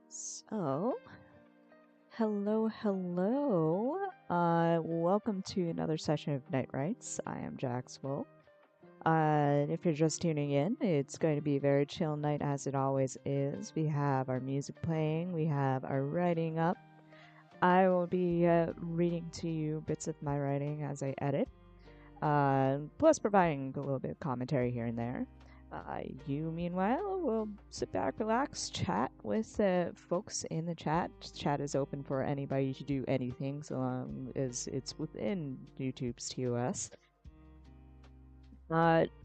So, hello. Welcome to another session of Night Writes. I am Jax Wolff. If you're just tuning in, it's going to be a very chill night as it always is. We have our music playing, we have our writing up. I will be reading to you bits of my writing as I edit, plus providing a little bit of commentary here and there. You, meanwhile, will sit back, relax, chat with folks in the chat. Chat is open for anybody to do anything so long as it's within YouTube's TOS.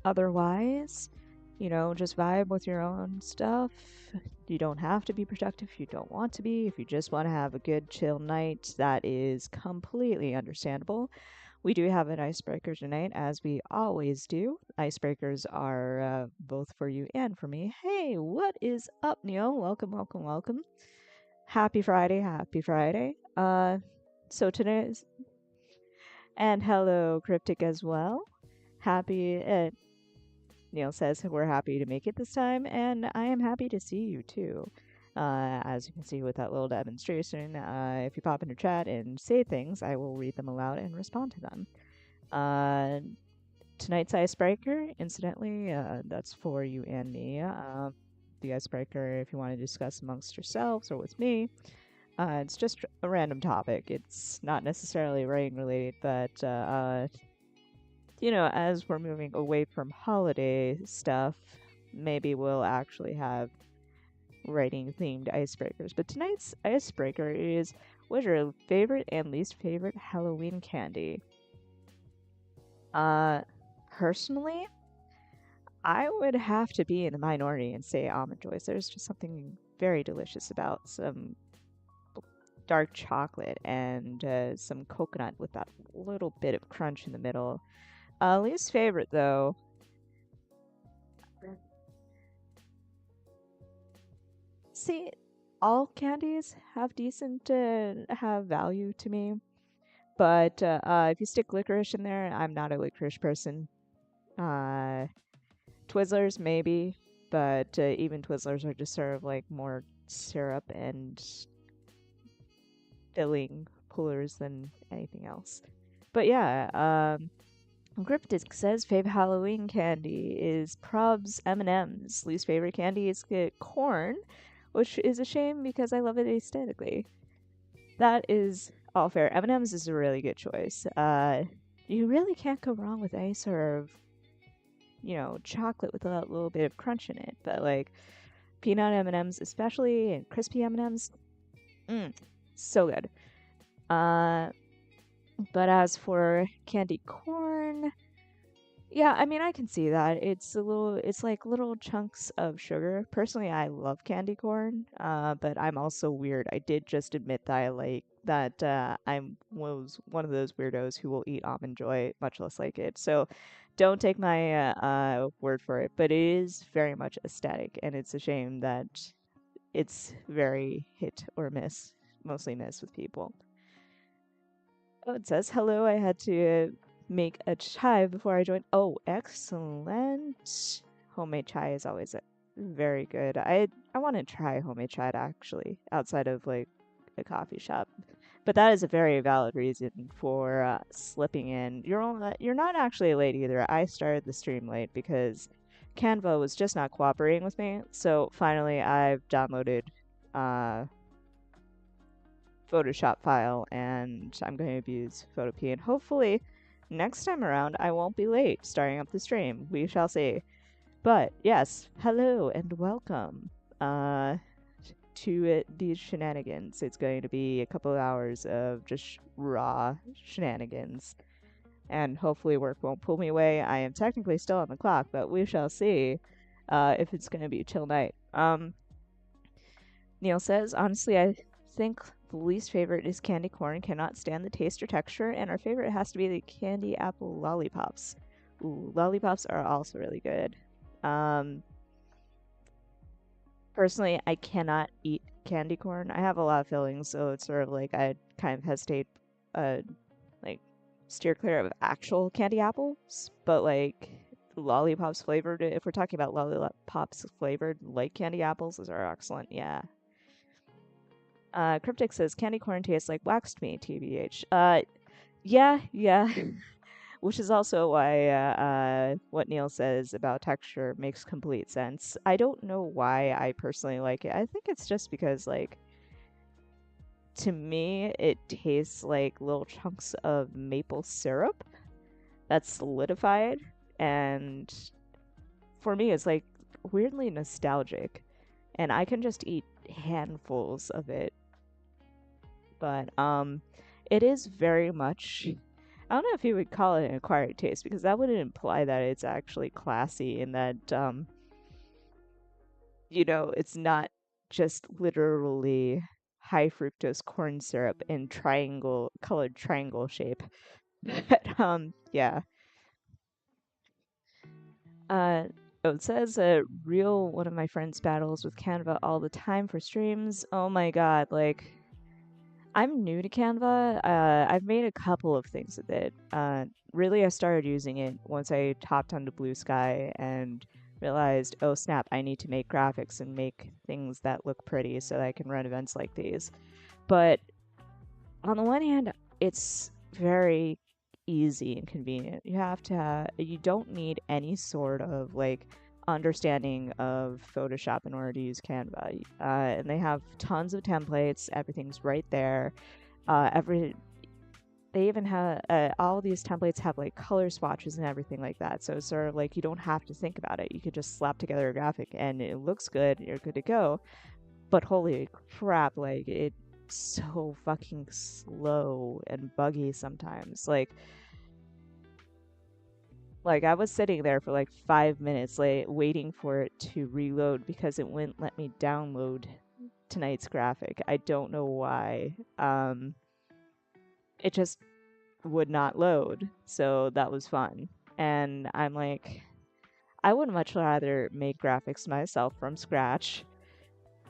Otherwise, just vibe with your own stuff. You don't have to be productive if you don't want to be. If you just want to have a good, chill night, that is completely understandable. We do have an icebreaker tonight, as we always do. Icebreakers are both for you and for me. Hey, what is up, Neil? Welcome. Happy Friday, happy Friday. So today's and hello, Cryptic as well. Happy. Neil says we're happy to make it this time, and I am happy to see you too. As you can see with that little demonstration, if you pop into chat and say things, I will read them aloud and respond to them. Tonight's icebreaker, incidentally, that's for you and me. The icebreaker, if you want to discuss amongst yourselves or with me, it's just a random topic. It's not necessarily writing related, but as we're moving away from holiday stuff, maybe we'll actually have writing themed icebreakers. But tonight's icebreaker is, what's your favorite and least favorite Halloween candy? Personally, I would have to be in the minority and say almond joys. There's just something very delicious about some dark chocolate and some coconut with that little bit of crunch in the middle. Least favorite, though. See, all candies have decent, have value to me. But if you stick licorice in there, I'm not a licorice person. Twizzlers, maybe. But even Twizzlers are just sort of like more syrup and filling pullers than anything else. But yeah, Cryptic says favorite Halloween candy is Probs M&M's. Least favorite candy is corn, which is a shame because I love it aesthetically. That is all fair. M&M's is a really good choice. You really can't go wrong with any sort of, chocolate with a little bit of crunch in it. But like peanut M&M's especially, and crispy M&M's, so good. But as for candy corn, yeah, I mean, I can see that. It's like little chunks of sugar. Personally, I love candy corn, but I'm also weird. I did just admit that I'm was one of those weirdos who will eat almond joy, much less like it. So don't take my word for it, but it is very much aesthetic, and it's a shame that it's very hit or miss, mostly miss with people. Oh, it says, hello, I had to make a chai before I joined. Oh, excellent. Homemade chai is always very good. I want to try homemade chai actually, outside of like a coffee shop. But that is a very valid reason for slipping in. You're not actually late either. I started the stream late because Canva was just not cooperating with me. So finally, I've downloaded Photoshop file and I'm going to use Photopea, and hopefully next time around I won't be late starting up the stream. We shall see. But yes, hello and welcome to these shenanigans. It's going to be a couple of hours of just raw shenanigans, and hopefully work won't pull me away. I am technically still on the clock, but we shall see if it's going to be a chill night. Neil says, honestly, I think the least favorite is candy corn. Cannot stand the taste or texture, and our favorite has to be the candy apple lollipops. Ooh, lollipops are also really good. Personally, I cannot eat candy corn. I have a lot of fillings, so it's sort of like I kind of hesitate, like steer clear of actual candy apples. But like lollipops flavored, if we're talking about lollipops flavored like candy apples, those are excellent. Yeah. Cryptic says candy corn tastes like wax to me, TBH. Yeah, yeah. Which is also why what Neil says about texture makes complete sense. I don't know why I personally like it. I think it's just because, like, to me, it tastes like little chunks of maple syrup that's solidified. And for me, it's like weirdly nostalgic. And I can just eat handfuls of it. But it is very much, I don't know if you would call it an acquired taste, because that would imply that it's actually classy and that it's not just literally high fructose corn syrup in colored triangle shape. But yeah. Uh it says real one of my friends battles with Canva all the time for streams. Oh my god, like I'm new to Canva. I've made a couple of things with it. Really, I started using it once I hopped onto Blue Sky and realized, oh snap, I need to make graphics and make things that look pretty so that I can run events like these. But on the one hand, it's very easy and convenient. You don't need any sort of like understanding of Photoshop in order to use Canva. And they have tons of templates. Everything's right there. They even have all these templates have like color swatches and everything like that. So it's sort of like you don't have to think about it. You could just slap together a graphic and it looks good. You're good to go. But holy crap, like it's so fucking slow and buggy sometimes. Like I was sitting there for like 5 minutes, like waiting for it to reload because it wouldn't let me download tonight's graphic. I don't know why. It just would not load. So that was fun. And I'm like, I would much rather make graphics myself from scratch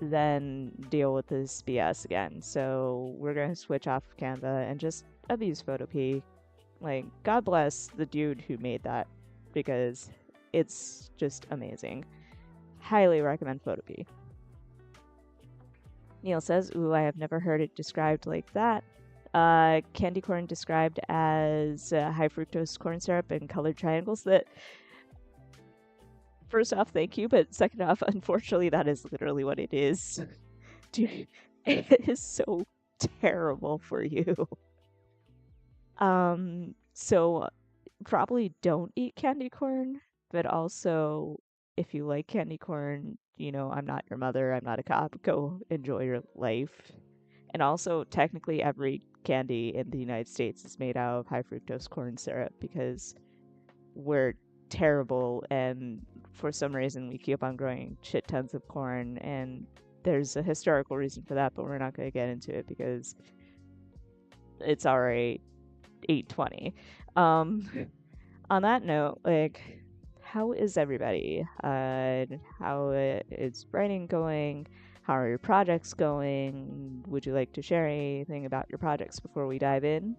than deal with this BS again. So we're gonna switch off of Canva and just abuse Photopea. Like, God bless the dude who made that because it's just amazing. Highly recommend Photopea. Neil says, ooh, I have never heard it described like that. Candy corn described as high fructose corn syrup and colored triangles. That, first off, thank you, but second off, unfortunately, that is literally what it is. Dude, it is so terrible for you. So probably don't eat candy corn, but also if you like candy corn, I'm not your mother, I'm not a cop, go enjoy your life. And also, technically, every candy in the United States is made out of high fructose corn syrup because we're terrible and for some reason we keep on growing shit tons of corn, and there's a historical reason for that, but we're not going to get into it because it's already 8:20. On that note, like, how is everybody? How is writing going? How are your projects going? Would you like to share anything about your projects before we dive in?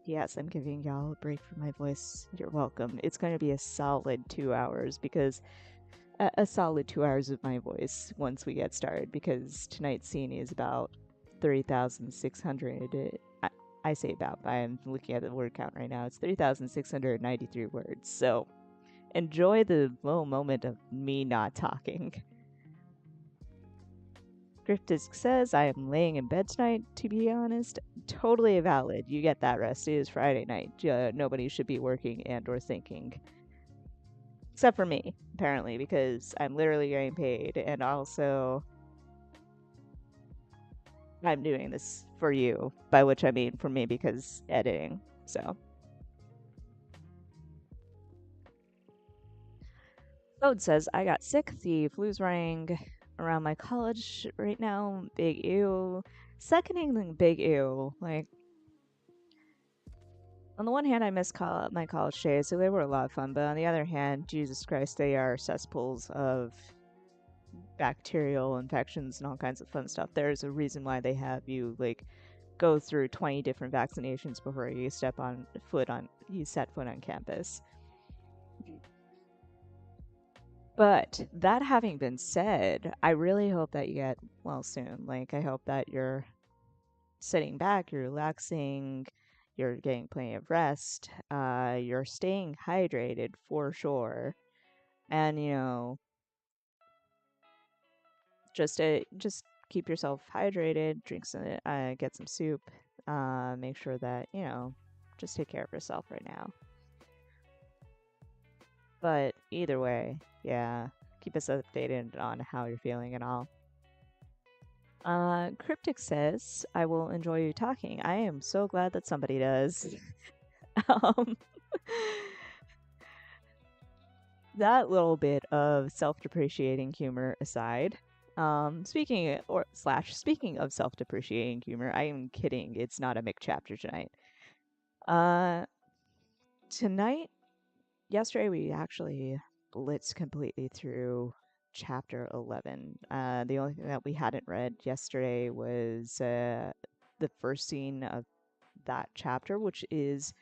Yes, I'm giving y'all a break from my voice. You're welcome. It's going to be a solid 2 hours because a solid 2 hours of my voice once we get started because tonight's scene is about 3,600. I say about, but I'm looking at the word count right now. It's 3,693 words. So enjoy the little moment of me not talking. Cryptisk says, I am laying in bed tonight, to be honest. Totally valid. You get that rest. It is Friday night. Nobody should be working and or thinking. Except for me, apparently, because I'm literally getting paid, and also I'm doing this for you, by which I mean for me because editing, so. Bode says, I got sick, the flu's running around my college right now, big ew. Seconding the big ew, like, on the one hand, I miss my college days, so they were a lot of fun, but on the other hand, Jesus Christ, they are cesspools of bacterial infections and all kinds of fun stuff. There's a reason why they have you like go through 20 different vaccinations before you set foot on campus. But that having been said, I really hope that you get well soon. Like, I hope that you're sitting back, you're relaxing, you're getting plenty of rest, you're staying hydrated for sure. And, just keep yourself hydrated, get some soup, make sure that, just take care of yourself right now. But either way, yeah, keep us updated on how you're feeling and all. Cryptic says, I will enjoy you talking. I am so glad that somebody does. um, that little bit of self-depreciating humor aside, speaking of self-depreciating humor, I am kidding. It's not a Mick chapter tonight. Yesterday we actually blitzed completely through chapter 11. The only thing that we hadn't read yesterday was the first scene of that chapter, which is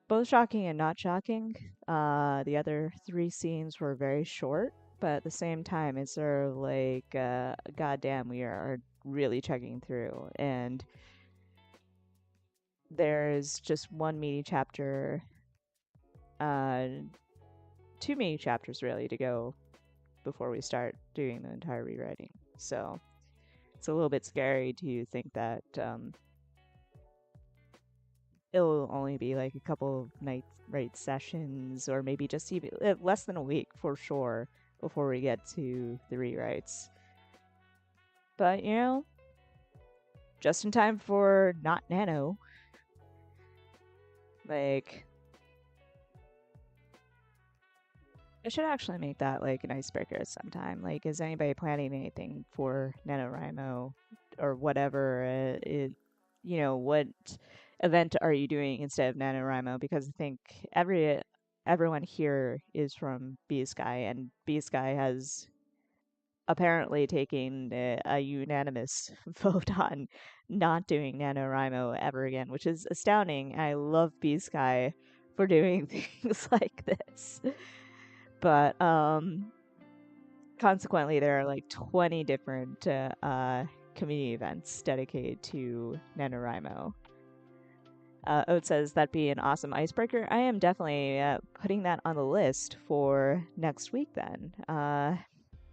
both shocking and not shocking. The other three scenes were very short, but at the same time, it's sort of like, goddamn, we are really checking through. And there's just one mini chapter, 2 mini chapters really to go before we start doing the entire rewriting. So it's a little bit scary to think that it'll only be like a couple of night write sessions, or maybe just even less than a week for sure before we get to the rewrites. But just in time for not Nano. Like, I should actually make that like an icebreaker sometime. Like, is anybody planning anything for NaNoWriMo or whatever? What event are you doing instead of NaNoWriMo? Because I think everyone here is from B-Sky, and B-Sky has apparently taken a unanimous vote on not doing NaNoWriMo ever again, which is astounding. I love B-Sky for doing things like this. But consequently, there are like 20 different community events dedicated to NaNoWriMo. Oat says that'd be an awesome icebreaker. I am definitely putting that on the list for next week then.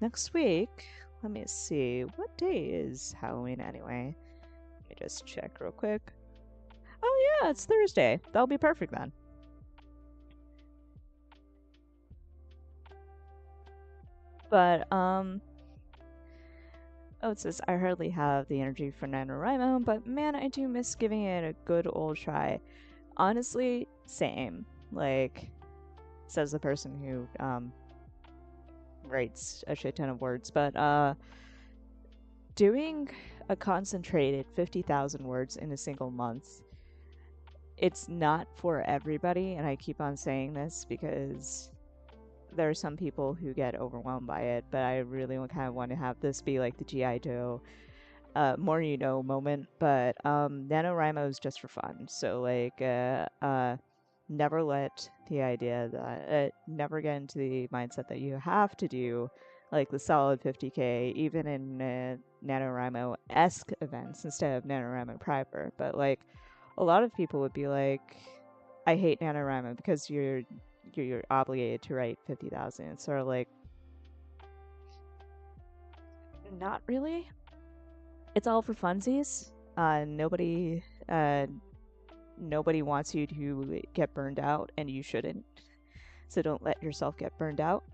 Next week, let me see. What day is Halloween anyway? Let me just check real quick. Oh yeah, it's Thursday. That'll be perfect then. But, it says, I hardly have the energy for NaNoWriMo, but man, I do miss giving it a good old try. Honestly, same. Like, says the person who, writes a shit ton of words, but, doing a concentrated 50,000 words in a single month, it's not for everybody, and I keep on saying this because there are some people who get overwhelmed by it, but I really kind of want to have this be like the G.I. Joe more you know moment. But NaNoWriMo is just for fun. So like never let the idea that never get into the mindset that you have to do like the solid 50k even in NaNoWriMo-esque events instead of NaNoWriMo proper. But like a lot of people would be like, I hate NaNoWriMo because you're obligated to write 50,000. It's sort of like, not really. It's all for funsies. Nobody wants you to get burned out, and you shouldn't. So don't let yourself get burned out.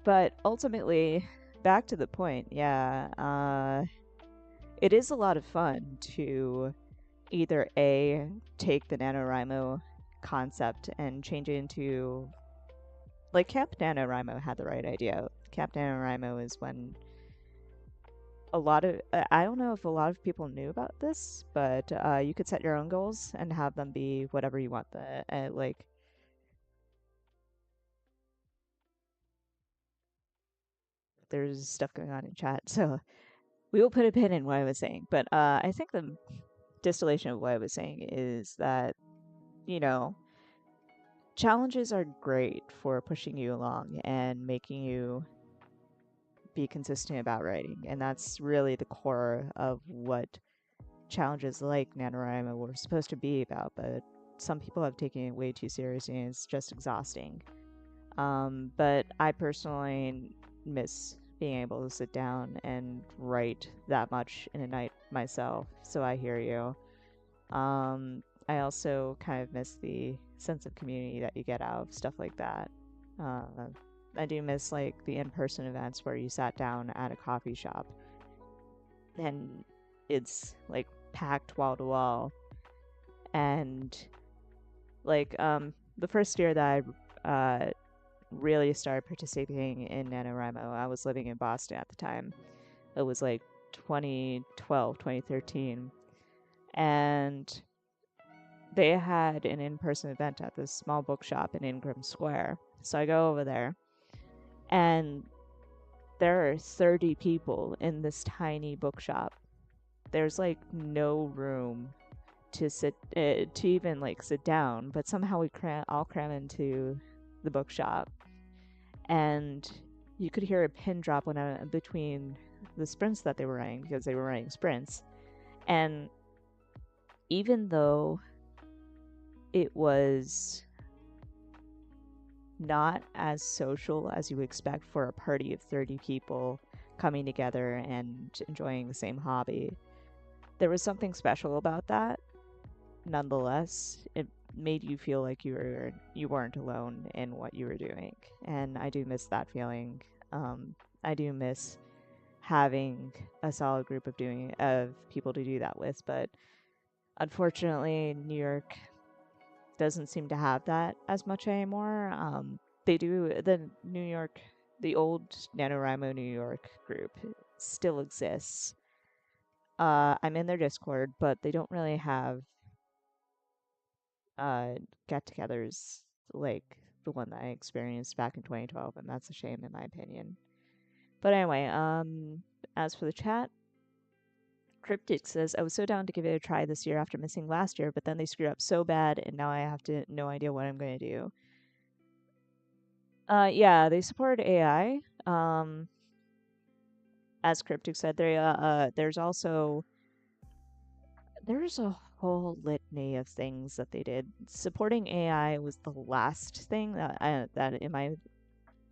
But ultimately, back to the point, yeah, it is a lot of fun to either A, take the NaNoWriMo concept and change it into, like, Camp NaNoWriMo had the right idea. Camp NaNoWriMo is when a lot of, I don't know if a lot of people knew about this, but you could set your own goals and have them be whatever you want like, there's stuff going on in chat, so we will put a pin in what I was saying. But I think the distillation of what I was saying is that, you know, challenges are great for pushing you along and making you be consistent about writing. And that's really the core of what challenges like NaNoWriMo were supposed to be about. But some people have taken it way too seriously and it's just exhausting. But I personally miss being able to sit down and write that much in a night myself. So I hear you. I also kind of miss the sense of community that you get out of stuff like that. I do miss like the in-person events where you sat down at a coffee shop and it's like packed wall to wall. And like the first year that I really started participating in NaNoWriMo, I was living in Boston at the time. It was like 2012, 2013. And they had an in-person event at this small bookshop in Ingram Square. So I go over there, and there are 30 people in this tiny bookshop. There's like no room to sit, to even like sit down, but somehow we all cram into the bookshop, and you could hear a pin drop when between the sprints that they were running, because they were running sprints. And even though it was not as social as you would expect for a party of 30 people coming together and enjoying the same hobby, there was something special about that. Nonetheless, it made you feel like you weren't alone in what you were doing, and I do miss that feeling. I do miss having a solid group of people to do that with, but unfortunately, New York doesn't seem to have that as much anymore. They do, the old NaNoWriMo New York group still exists. I'm in their Discord, but they don't really have get-togethers like the one that I experienced back in 2012, and that's a shame in my opinion. But anyway, as for the chat, Cryptic says, I was so down to give it a try this year after missing last year, but then they screwed up so bad, and now I have no idea what I'm going to do. Yeah, they support AI. As Cryptic said, there's a whole litany of things that they did. Supporting AI was the last thing that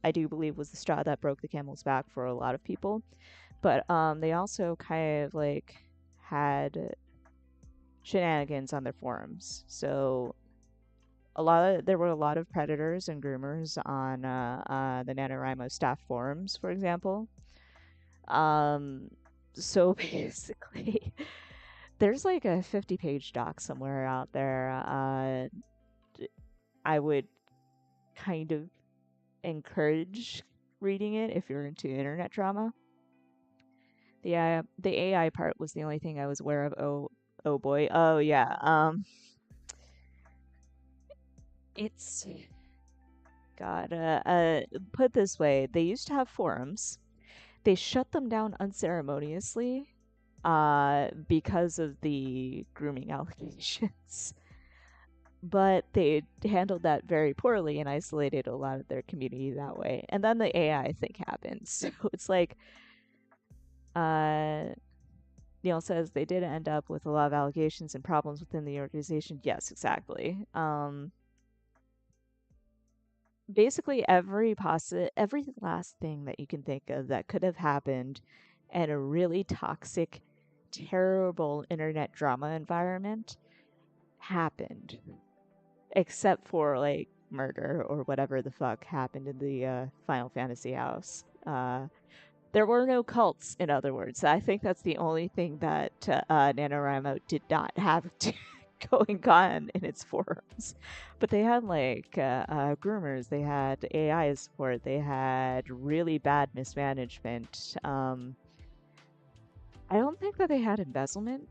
I do believe was the straw that broke the camel's back for a lot of people. But they also kind of like had shenanigans on their forums. So there were a lot of predators and groomers on the NaNoWriMo staff forums, for example. So basically, there's like a 50-page doc somewhere out there. I would kind of encourage reading it if you're into internet drama. The AI part was the only thing I was aware of. Oh boy. Oh yeah. It's God. Put this way, they used to have forums. They shut them down unceremoniously, because of the grooming allegations. But they handled that very poorly and isolated a lot of their community that way. And then the AI thing happened. So it's like, Neil says they did end up with a lot of allegations and problems within the organization. Yes, exactly. Basically every last thing that you can think of that could have happened in a really toxic, terrible internet drama environment happened, except for like murder or whatever the fuck happened in the Final Fantasy house. There were no cults, in other words. I think that's the only thing that NaNoWriMo did not have going on in its forums. But they had like groomers, they had AI support, they had really bad mismanagement. I don't think that they had embezzlement,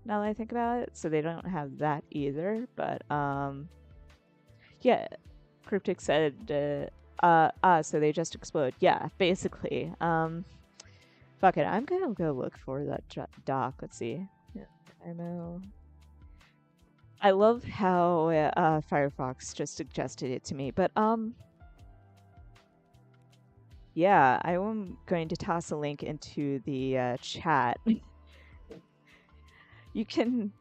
now that I think about it, so they don't have that either. But yeah, Cryptic said, So they just explode. Yeah, basically. Fuck it. I'm gonna go look for that doc. Let's see. Yeah, IMO. I love how Firefox just suggested it to me, but yeah, I am going to toss a link into the chat. You can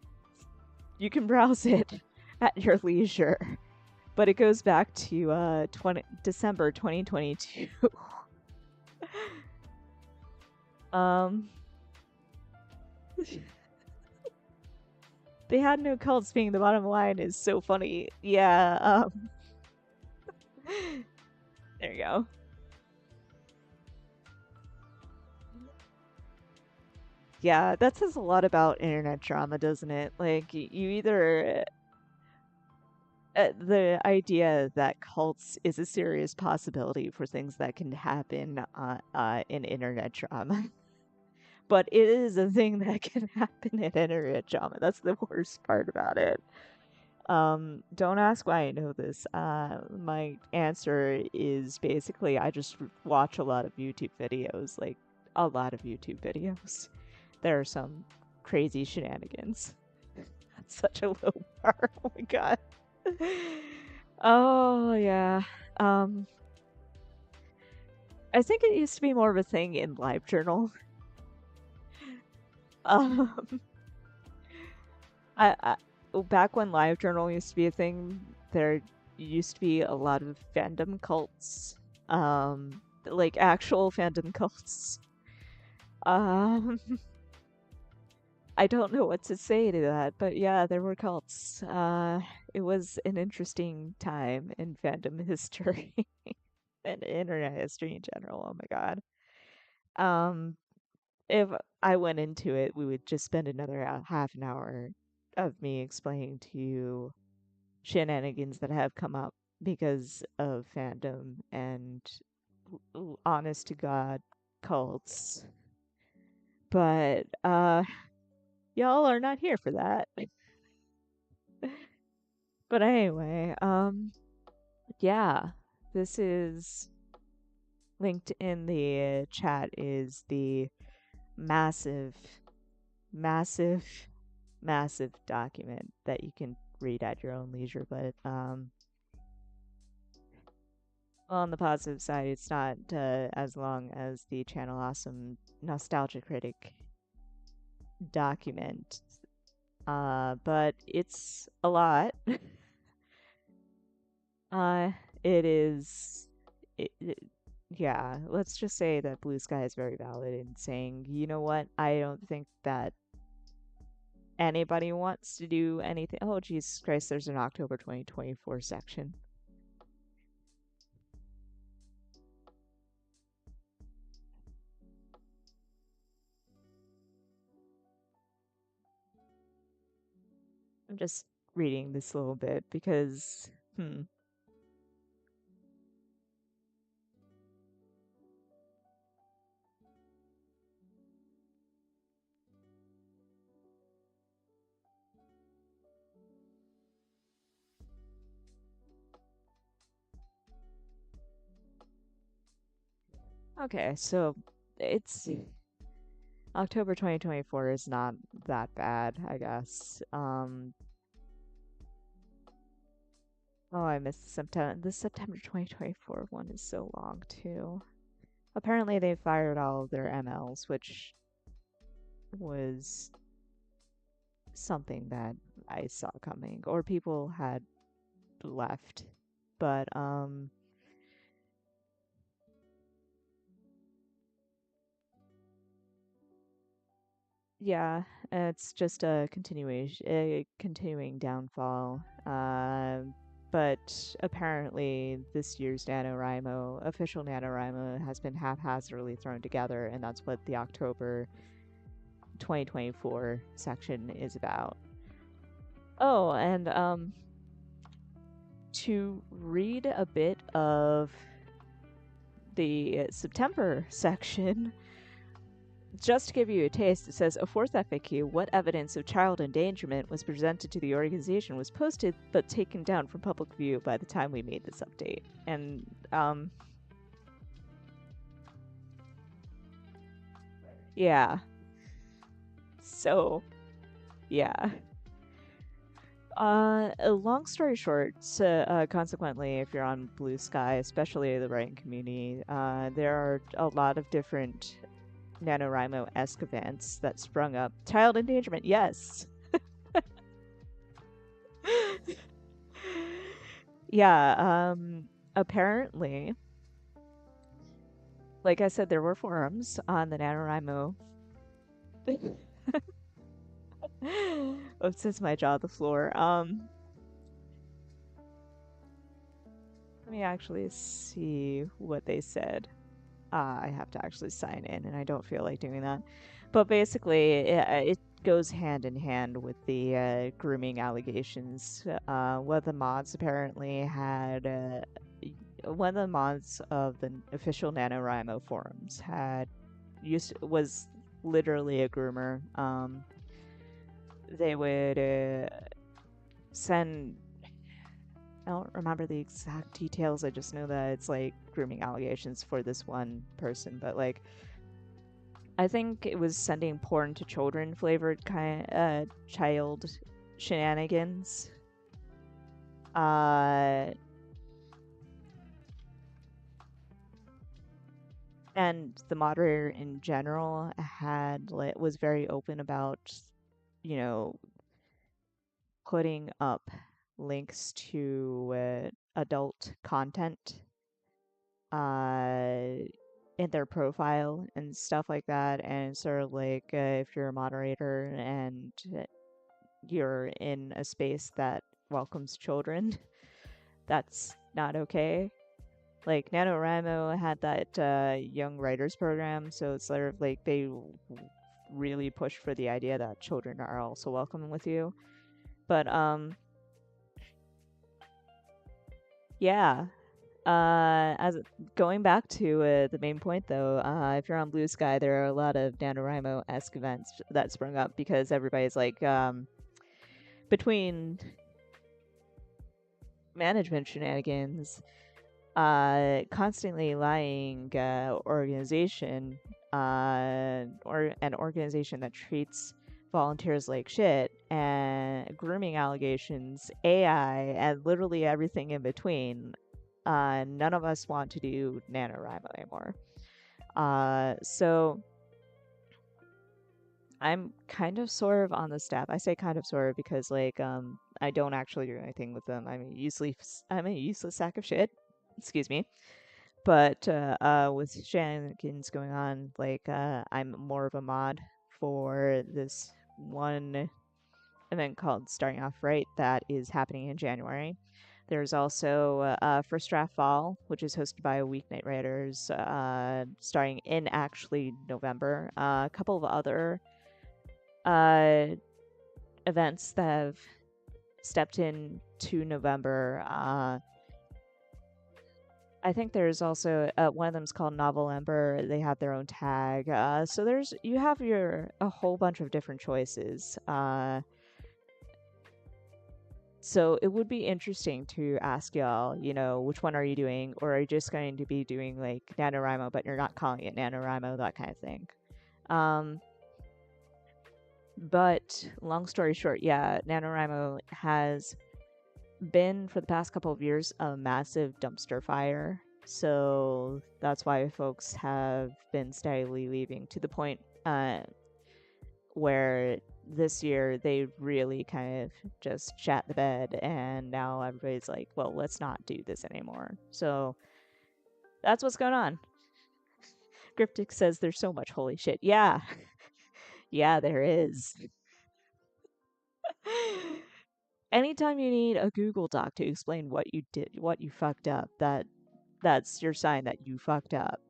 browse it at your leisure, but it goes back to December 2022. They had no cults being the bottom line is so funny. Yeah, there you go. Yeah, that says a lot about internet drama, doesn't it? Like, you either the idea that cults is a serious possibility for things that can happen in internet drama. But it is a thing that can happen in internet drama. That's the worst part about it. Don't ask why I know this. My answer is basically I just watch a lot of YouTube videos, like a lot of YouTube videos. There are some crazy shenanigans. That's such a low bar. Oh my god. Oh yeah. Um, I think it used to be more of a thing in LiveJournal. Um, I back when LiveJournal used to be a thing, there used to be a lot of fandom cults, like actual fandom cults. Um, I don't know what to say to that, but yeah, there were cults. It was an interesting time in fandom history and internet history in general. Oh my god. Um, if I went into it, we would just spend another half an hour of me explaining to you shenanigans that have come up because of fandom and honest to God cults. But y'all are not here for that. But anyway, yeah, this is linked in the chat is the massive, massive, massive document that you can read at your own leisure. But on the positive side, it's not as long as the Channel Awesome Nostalgia Critic document. But it's a lot. uh, it is. Yeah, let's just say that Blue Sky is very valid in saying, you know what, I don't think that anybody wants to do anything. Oh, Jesus Christ, there's an October 2024 section. I'm just reading this a little bit because, Okay, so it's October 2024 is not that bad, I guess. Oh, I missed September. The September 2024 one is so long too. Apparently, they fired all of their MLs, which was something that I saw coming, or people had left. But yeah, it's just a continuing downfall. But apparently this year's NaNoWriMo, official NaNoWriMo, has been haphazardly thrown together, and that's what the October 2024 section is about. Oh, and to read a bit of the September section, just to give you a taste, it says a fourth FAQ: what evidence of child endangerment was presented to the organization was posted but taken down from public view by the time we made this update. And yeah. So yeah. A long story short, consequently, if you're on Blue Sky, especially the writing community, there are a lot of different NaNoWriMo-esque events that sprung up. Child endangerment, yes. Yeah, apparently, like I said, there were forums on the NaNoWriMo. Oh, since my jaw the floor. Let me actually see what they said. I have to actually sign in, and I don't feel like doing that. But basically, it goes hand in hand with the grooming allegations. One of the mods apparently had one of the mods of the official NaNoWriMo forums was literally a groomer. They would send. I don't remember the exact details. I just know that it's like grooming allegations for this one person, but like I think it was sending porn to children flavored child shenanigans. And the moderator in general was very open about, you know, putting up links to adult content in their profile and stuff like that. And sort of like if you're a moderator and you're in a space that welcomes children, that's not okay. Like NaNoWriMo had that young writers program, so it's sort of like they really push for the idea that children are also welcome with you. But yeah. As going back to the main point though, if you're on Blue Sky, there are a lot of NaNoWriMo-esque events that sprung up because everybody's like between management shenanigans, constantly lying organization, or an organization that treats volunteers like shit, and grooming allegations, AI, and literally everything in between. None of us want to do NaNoWriMo anymore. So I'm kind of sort of on the staff. I say kind of sort of because like I don't actually do anything with them. I'm a useless sack of shit. Excuse me. But with shenanigans going on, like I'm more of a mod for this one event called Starting Off Right that is happening in January. There's also First Draft Fall, which is hosted by Weeknight Writers, starting in actually November. A couple of other events that have stepped in to November. I think there's also one of them's called Novel Ember. They have their own tag. So you have a whole bunch of different choices. So it would be interesting to ask y'all, which one are you doing? Or are you just going to be doing like NaNoWriMo, but you're not calling it NaNoWriMo, that kind of thing. But long story short, yeah, NaNoWriMo has been for the past couple of years a massive dumpster fire. So that's why folks have been steadily leaving to the point where this year they really kind of just shat the bed, and now everybody's like, well, let's not do this anymore. So that's what's going on. Cryptic says there's so much holy shit. Yeah. Yeah, there is. Anytime you need a Google Doc to explain what you did, what you fucked up, that's your sign that you fucked up.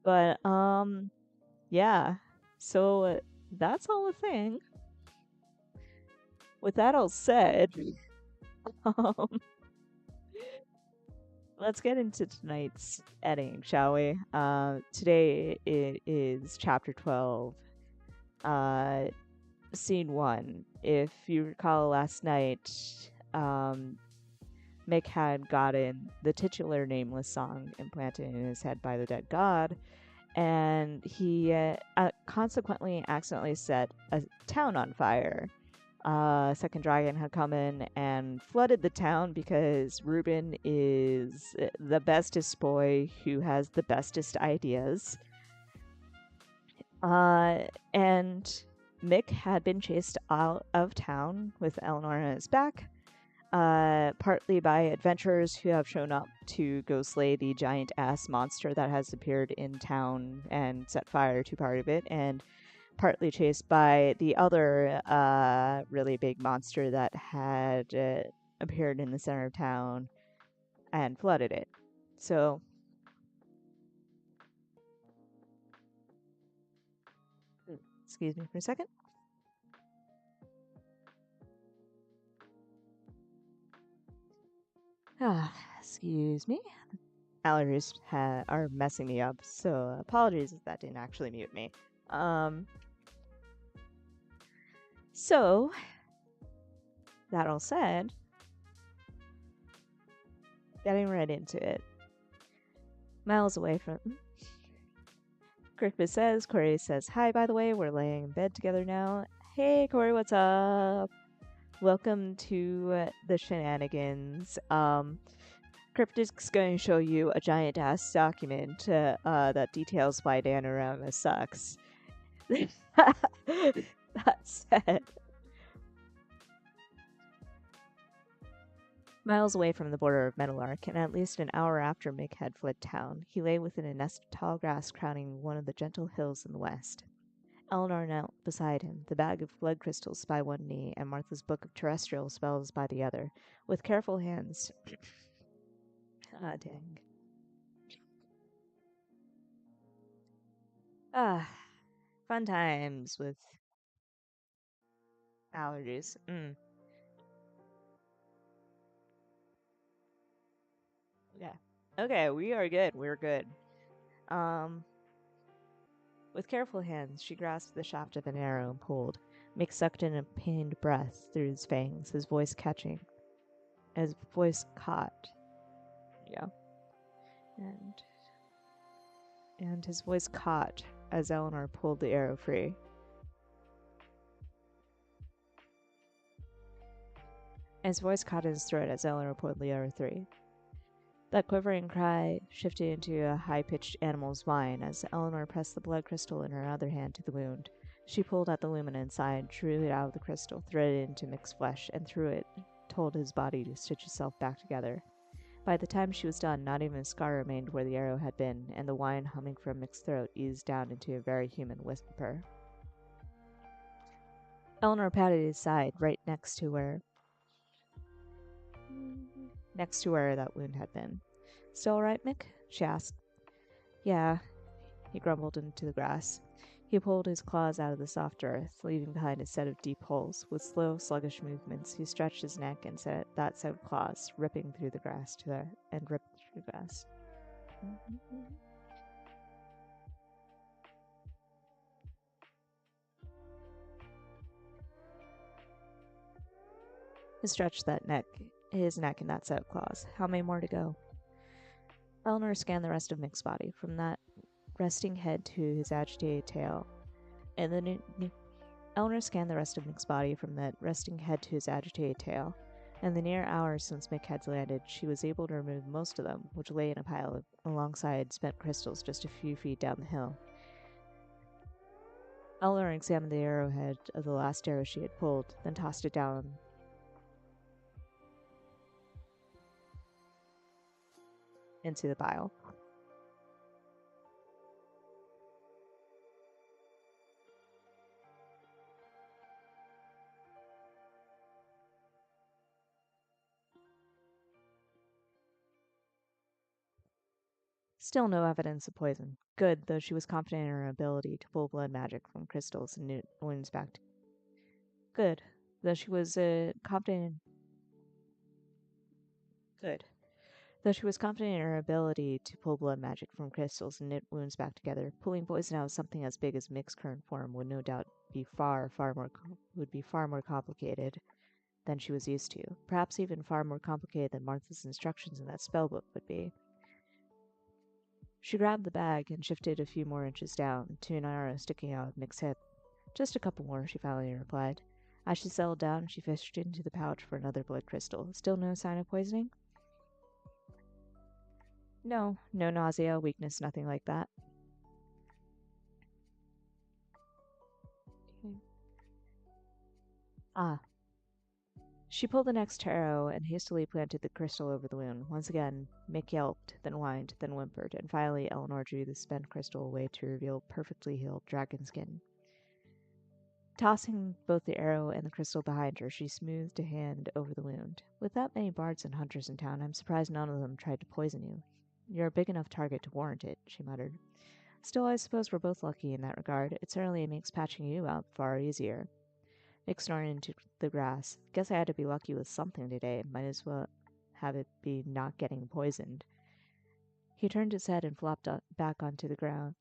But yeah. So that's all a thing. With that all said, um let's get into tonight's editing, shall we? Today it is chapter 12, uh, scene 1. If you recall last night, um, Mick had gotten the titular Nameless song implanted in his head by the dead god, and he consequently accidentally set a town on fire. Second Dragon had come in and flooded the town because Ruben is the bestest boy who has the bestest ideas. And Mick had been chased out of town with Eleanor on his back, partly by adventurers who have shown up to go slay the giant ass monster that has appeared in town and set fire to part of it, and partly chased by the other really big monster that had appeared in the center of town and flooded it. So, excuse me for a second. Excuse me. Allergies are messing me up, so apologies if that didn't actually mute me. So, that all said, getting right into it. Miles away from... Crickbit says, Corey says, hi, by the way, we're laying in bed together now. Hey, Corey, what's up? Welcome to the shenanigans. Cryptic's going to show you a giant-ass document that details why Danorama sucks. That said... Miles away from the border of Meadowlark, and at least an hour after Mick had fled town, he lay within a nest of tall grass crowning one of the gentle hills in the west. Eleanor knelt beside him, the bag of blood crystals by one knee and Martha's book of terrestrial spells by the other, with careful hands. Ah, dang. Fun times with allergies. Yeah. Okay, we are good. We're good. With careful hands, she grasped the shaft of an arrow and pulled. Mick sucked in a pained breath through his fangs, his voice catching. His voice caught. Yeah. And his voice caught as Eleanor pulled the arrow free. His voice caught in his throat as Eleanor pulled the arrow free. That quivering cry shifted into a high-pitched animal's whine as Eleanor pressed the blood crystal in her other hand to the wound. She pulled out the lumina inside, drew it out of the crystal, threaded it into Mick's flesh, and through it told his body to stitch itself back together. By the time she was done, not even a scar remained where the arrow had been, and the whine humming from Mick's throat eased down into a very human whisper. Eleanor patted his side, right next to where that wound had been. Still all right, Mick? She asked. Yeah, he grumbled into the grass. He pulled his claws out of the soft earth, leaving behind a set of deep holes. With slow, sluggish movements, he stretched his neck and set that set of claws, ripping through the grass and ripped through the grass. He stretched his neck in that set of claws. How many more to go? Eleanor scanned the rest of Mick's body, from that resting head to his agitated tail. Eleanor scanned the rest of Mick's body, from that resting head to his agitated tail. In the near hours since Mick had landed, she was able to remove most of them, which lay in a pile alongside spent crystals just a few feet down the hill. Eleanor examined the arrowhead of the last arrow she had pulled, then tossed it down into the pile. Still no evidence of poison. Good, though she was confident in her ability to pull blood magic from crystals and wounds back. Good, though she was confident in... Good. Though she was confident in her ability to pull blood magic from crystals and knit wounds back together, pulling poison out of something as big as mixed current form would no doubt be far more complicated than she was used to. Perhaps even far more complicated than Martha's instructions in that spellbook would be. She grabbed the bag and shifted a few more inches down, to an arrow sticking out of Mick's hip. Just a couple more, she finally replied. As she settled down, she fished into the pouch for another blood crystal. Still no sign of poisoning? No, no nausea, weakness, nothing like that. Okay. Ah. She pulled the next arrow and hastily planted the crystal over the wound. Once again, Mick yelped, then whined, then whimpered, and finally Eleanor drew the spent crystal away to reveal perfectly healed dragon skin. Tossing both the arrow and the crystal behind her, she smoothed a hand over the wound. With that many bards and hunters in town, I'm surprised none of them tried to poison you. You're a big enough target to warrant it, she muttered. Still, I suppose we're both lucky in that regard. It certainly makes patching you up far easier. Mick snorted into the grass. Guess I had to be lucky with something today. Might as well have it be not getting poisoned. He turned his head and flopped back onto the ground,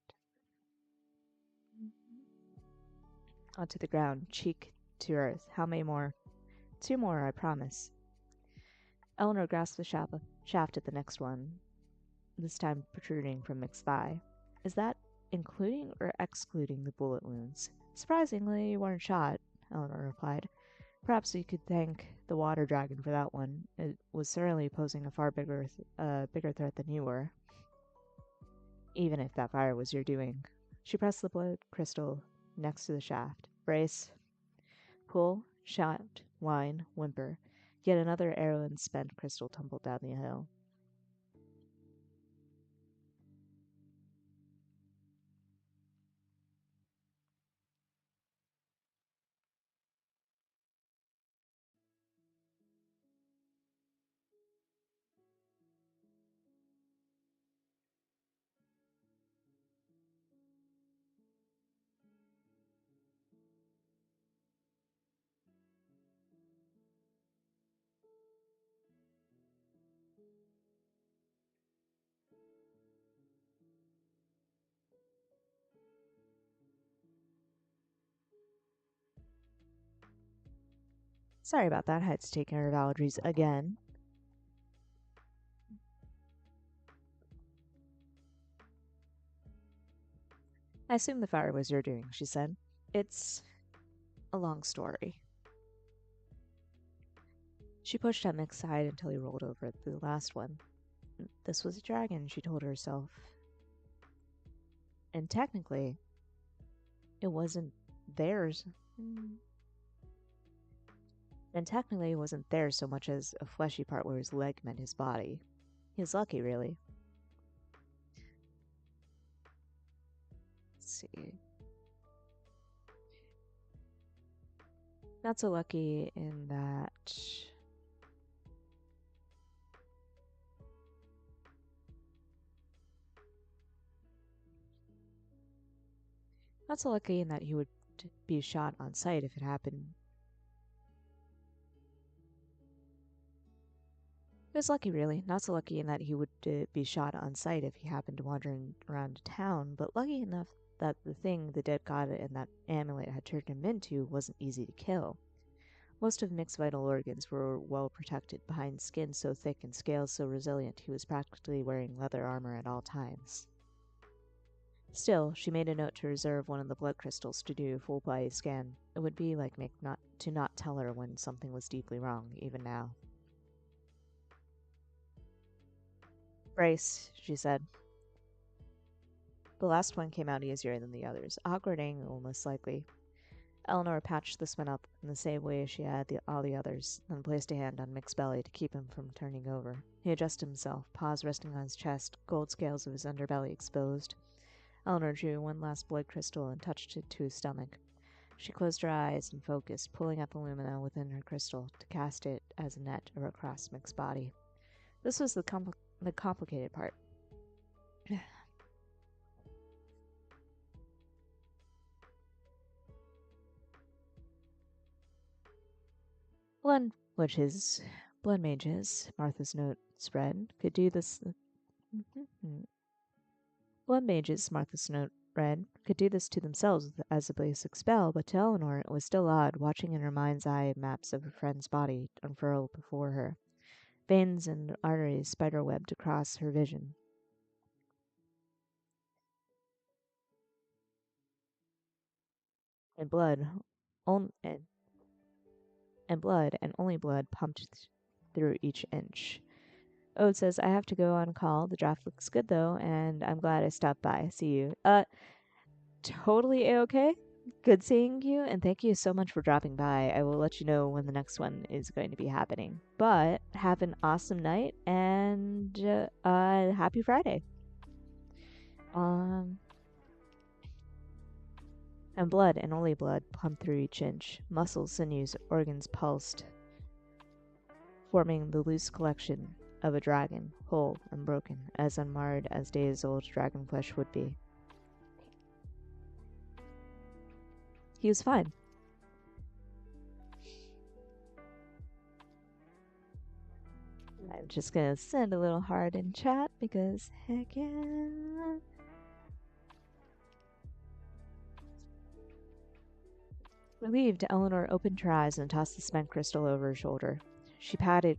cheek to earth. How many more? 2 more, I promise. Eleanor grasped the shaft at the next one, this time protruding from Mick's thigh. Is that including or excluding the bullet wounds? Surprisingly, you weren't shot, Eleanor replied. Perhaps you could thank the water dragon for that one. It was certainly posing a far bigger threat than you were. Even if that fire was your doing. She pressed the blood crystal next to the shaft. Brace. Pull, shout, whine, whimper. Yet another arrow and spent crystal tumbled down the hill. Sorry about that. I had to take care of allergies again. I assume the fire was your doing, she said. It's a long story. She pushed at Mick's side until he rolled over at the last one. This was a dragon, she told herself. And technically, it wasn't theirs. And technically, it wasn't theirs so much as a fleshy part where his leg met his body. He was lucky, really. Let's see. Not so lucky in that... Not so lucky in that he would be shot on sight if it happened. It was lucky, really. Not so lucky in that he would be shot on sight if he happened wandering around town, but lucky enough that the thing the dead god and that amulet had turned him into wasn't easy to kill. Most of Mick's vital organs were well protected behind skin so thick and scales so resilient he was practically wearing leather armor at all times. Still, she made a note to reserve one of the blood crystals to do a full body scan. It would be like Mick not tell her when something was deeply wrong, even now. Brace, she said. The last one came out easier than the others. Awkward angle, most likely. Eleanor patched this one up in the same way she had all the others, then placed a hand on Mick's belly to keep him from turning over. He adjusted himself, paws resting on his chest, gold scales of his underbelly exposed. Eleanor drew one last blood crystal and touched it to his stomach. She closed her eyes and focused, pulling at the lumina within her crystal to cast it as a net across Mick's body. This was the complicated part. One which is Blood mages, Martha's note read, could do this. Blood mages, Martha's note read, could do this to themselves as a basic spell, but to Eleanor it was still odd, watching in her mind's eye maps of her friend's body unfurl before her, veins and arteries spiderwebbed across her vision. And blood, and only blood pumped through each inch. Ode says, I have to go on call. The draft looks good though, and I'm glad I stopped by. See you. Totally A-okay. Good seeing you, and thank you so much for dropping by. I will let you know when the next one is going to be happening. But have an awesome night, and happy Friday. And blood, and only blood, pumped through each inch. Muscles, sinews, organs pulsed, forming the loose collection of a dragon, whole and broken, as unmarred as days-old dragon flesh would be. He was fine. I'm just gonna send a little heart in chat because heck yeah. Relieved, Eleanor opened her eyes and tossed the spent crystal over her shoulder. She patted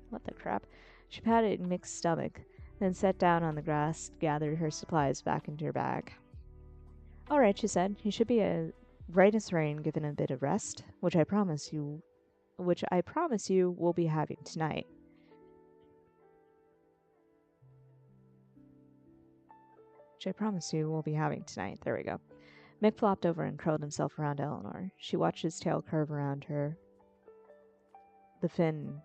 what the crap? She patted Mick's stomach, then sat down on the grass, gathered her supplies back into her bag. All right, she said. You should be right as rain, given a bit of rest, which I promise you will be having tonight. There we go. Mick flopped over and curled himself around Eleanor. She watched his tail curve around her, the fin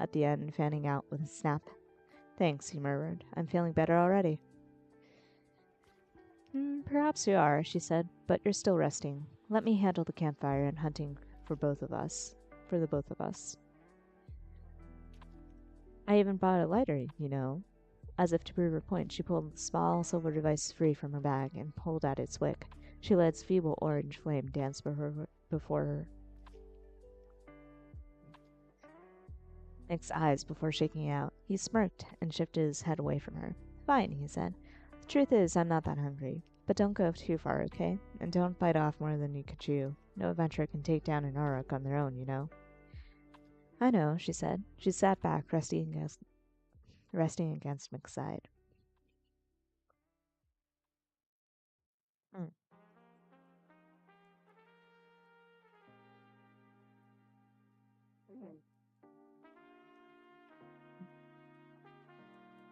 at the end fanning out with a snap. Thanks, he murmured. I'm feeling better already. Perhaps you are, she said, but you're still resting. Let me handle the campfire and hunting for the both of us. I even bought a lighter, you know. As if to prove her point, she pulled the small silver device free from her bag and pulled at its wick. She let its feeble orange flame dance before her. Nick's eyes before shaking out. He smirked and shifted his head away from her. Fine, he said. The truth is, I'm not that hungry. But don't go too far, okay? And don't bite off more than you can chew. No adventurer can take down an Uruk on their own, you know. I know, she said. She sat back, resting against Mick's side.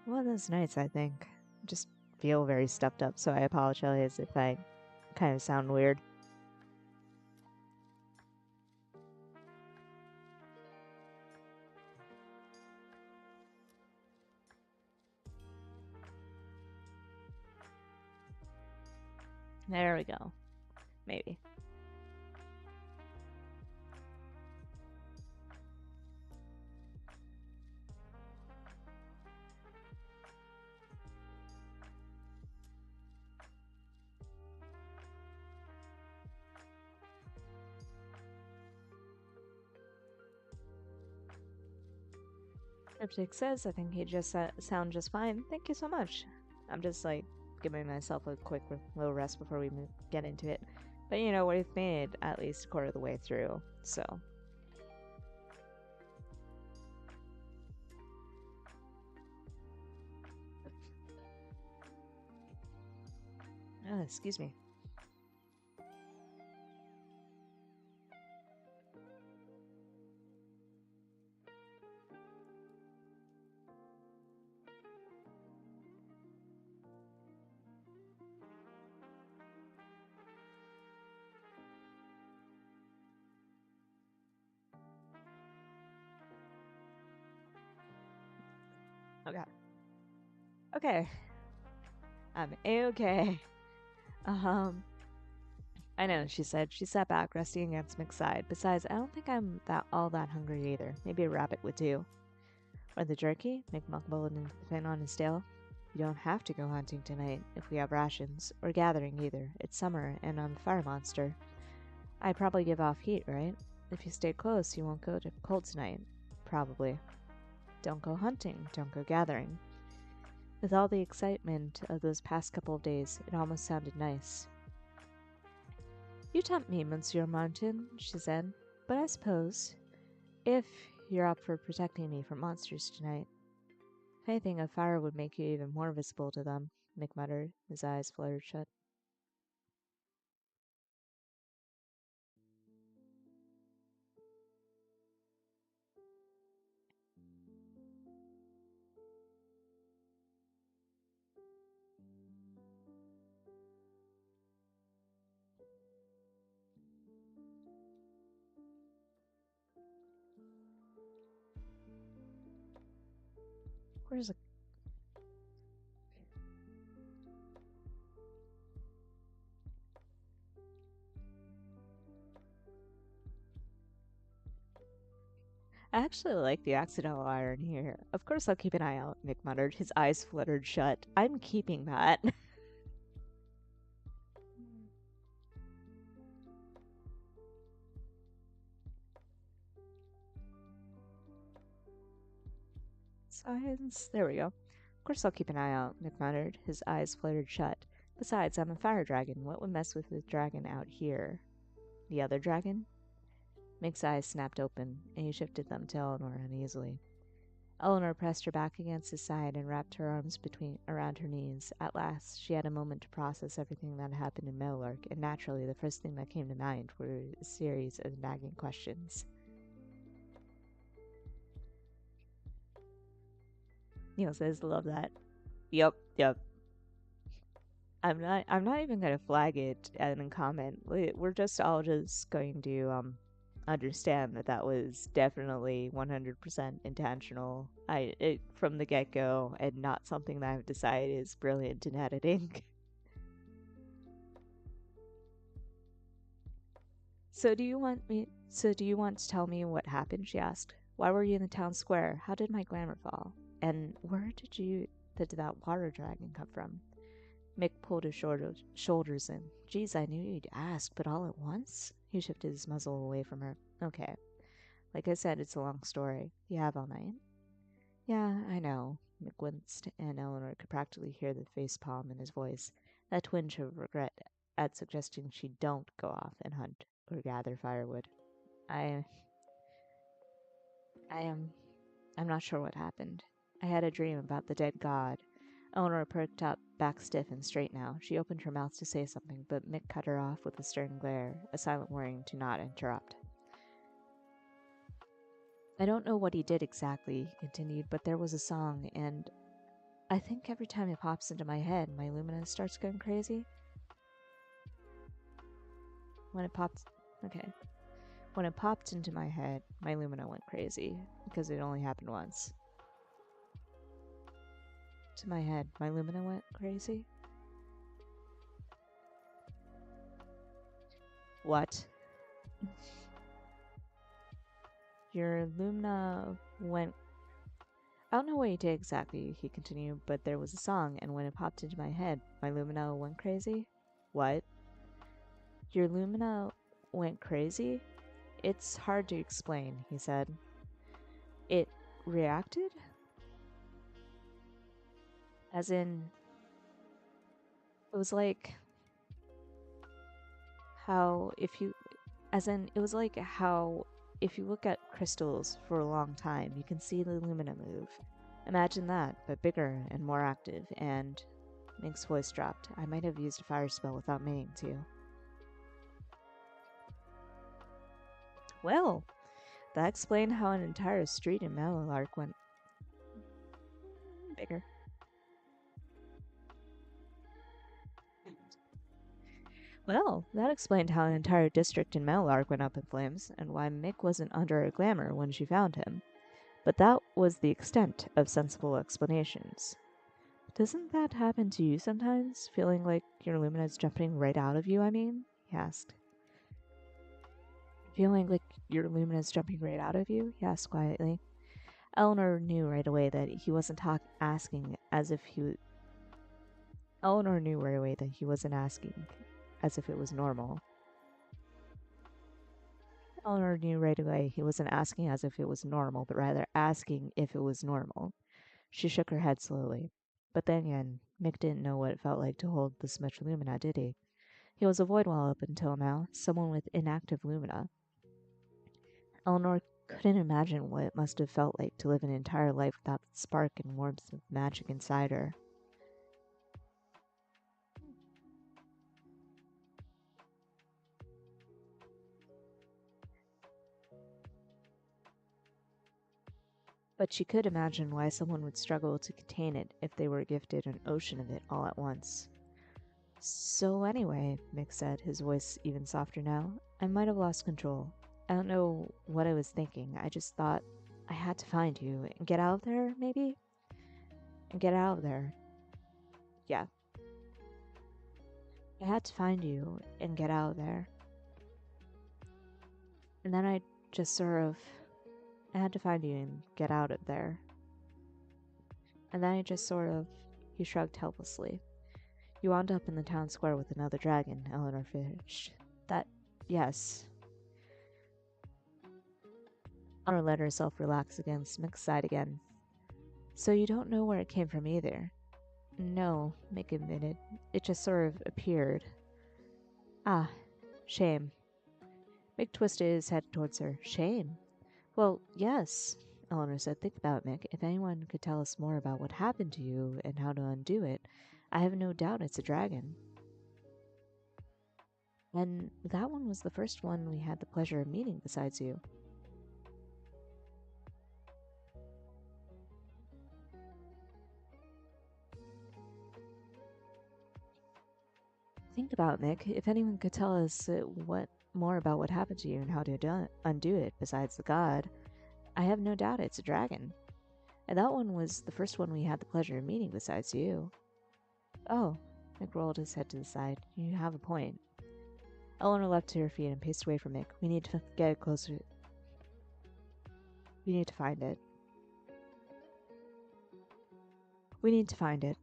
One of those nights, I think. Just feel very stuffed up, so I apologize if I kind of sound weird. There we go. Maybe. Cryptic says, I think he just sound just fine. Thank you so much. I'm just like giving myself a quick little rest before we get into it. But you know, we've made at least a quarter of the way through, so. Excuse me. Okay. Okay. I'm A-okay. I know, she said. She sat back, resting against Mick's side. Besides, I don't think I'm all that hungry either. Maybe a rabbit would do. Or the jerky? Mick mumbled and the fin on his tail. You don't have to go hunting tonight if we have rations, or gathering either. It's summer, and I'm a fire monster. I'd probably give off heat, right? If you stay close, you won't go to cold tonight. probably. Don't go hunting, don't go gathering. With all the excitement of those past couple of days, it almost sounded nice. You tempt me, Monsieur Martin, she said, but I suppose, if you're up for protecting me from monsters tonight. If anything, a fire would make you even more visible to them, Mick muttered, his eyes fluttered shut. Where's the... I actually like the accidental irony here. Of course I'll keep an eye out, Mick muttered, his eyes fluttered shut. I'm keeping that. Science. There we go. Of course I'll keep an eye out, Mick muttered, his eyes fluttered shut. Besides, I'm a fire dragon. What would mess with the dragon out here? The other dragon? Mick's eyes snapped open, and he shifted them to Eleanor uneasily. Eleanor pressed her back against his side and wrapped her arms around her knees. At last, she had a moment to process everything that had happened in Meadowlark, and naturally, the first thing that came to mind were a series of nagging questions. Neil says, "Love that." Yep. I'm not even gonna flag it and comment. We're just all just going to understand that that was definitely 100% intentional. From the get go, and not something that I've decided is brilliant in editing. So do you want to tell me what happened? She asked. Why were you in the town square? How did my glamour fall? And where did that water dragon come from? Mick pulled his shoulders in. Geez, I knew you'd ask, but all at once? He shifted his muzzle away from her. Okay. Like I said, it's a long story. You have all night? Yeah, I know. Mick winced, and Eleanor could practically hear the facepalm in his voice. That twinge of regret at suggesting she don't go off and hunt or gather firewood. I I am I'm not sure what happened. I had a dream about the dead god. Eleanor perked up, back stiff and straight now. She opened her mouth to say something, but Mick cut her off with a stern glare, a silent warning to not interrupt. I don't know what he did exactly, he continued, but there was a song, and I think every time it pops into my head, my luminance starts going crazy. When it popped... Okay. When it popped into my head, my lumina went crazy, because it only happened once. To my head, my lumina went crazy? What? Your lumina went... I don't know what you did exactly, he continued, but there was a song, and when it popped into my head, my lumina went crazy? What? Your lumina went crazy? It's hard to explain, he said. It reacted? As in, it was like how if you, as in, it was like how if you look at crystals for a long time, you can see the lumina move. Imagine that, but bigger and more active, and Mink's voice dropped. I might have used a fire spell without meaning to. Well, that explained how an entire street in Meadowlark went bigger. Well, that explained how an entire district in Meadowlark went up in flames, and why Mick wasn't under a glamour when she found him. But that was the extent of sensible explanations. Doesn't that happen to you sometimes? Feeling like your lumina's jumping right out of you, I mean? He asked. Feeling like your lumina's jumping right out of you? He asked quietly. Eleanor knew right away that he wasn't asking as if he... Eleanor knew right away that he wasn't asking as if it was normal. Eleanor knew right away he wasn't asking as if it was normal, but rather asking if it was normal. She shook her head slowly. But then again, Mick didn't know what it felt like to hold this much lumina, did he? He was a void wall up until now, someone with inactive lumina. Eleanor couldn't imagine what it must have felt like to live an entire life without the spark and warmth of magic inside her. But she could imagine why someone would struggle to contain it if they were gifted an ocean of it all at once. So anyway, Mick said, his voice even softer now, I might have lost control. I don't know what I was thinking. I just thought I had to find you and get out of there, maybe? And get out of there. Yeah. I had to find you and get out of there. And then I just sort of I had to find you and get out of there. And then I just sort of he shrugged helplessly. You wound up in the town square with another dragon, Eleanor finished. That yes. Eleanor let herself relax against Mick's side again. So you don't know where it came from either. No, Mick admitted. It just sort of appeared. Ah, shame. Mick twisted his head towards her. Shame? Well, yes, Eleanor said. Think about it, Mick. If anyone could tell us more about what happened to you and how to undo it, I have no doubt it's a dragon. And that one was the first one we had the pleasure of meeting besides you. Think about it, Mick. If anyone could tell us what more about what happened to you and how to undo it besides the god, I have no doubt it's a dragon. And that one was the first one we had the pleasure of meeting besides you. Oh, Mick rolled his head to the side. You have a point. Eleanor leapt to her feet and paced away from Mick. We need to get closer. We need to find it. We need to find it.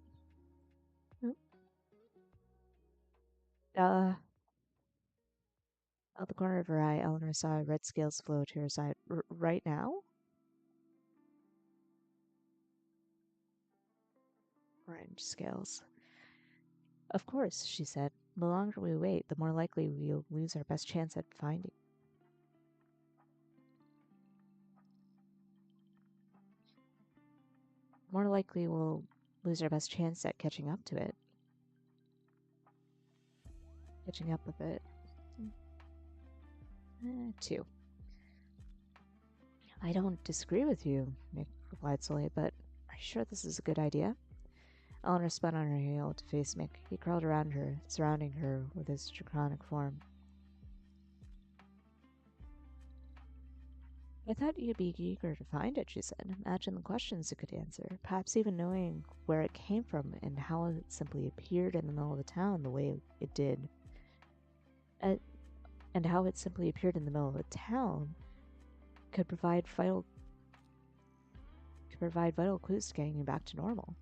Uh, out the corner of her eye, Eleanor saw red scales flow to her side. Right now? Orange scales. Of course, she said. The longer we wait, the more likely we'll lose our best chance at finding. More likely we'll lose our best chance at catching up to it. Catching up with it. Two. I don't disagree with you, Mick replied slowly, but are you sure this is a good idea? Eleanor spun on her heel to face Mick. He curled around her, surrounding her with his draconic form. I thought you'd be eager to find it, she said. Imagine the questions it could answer, perhaps even knowing where it came from and how it simply appeared in the middle of the town the way it did. And how it simply appeared in the middle of the town could provide vital clues to getting you back to normal.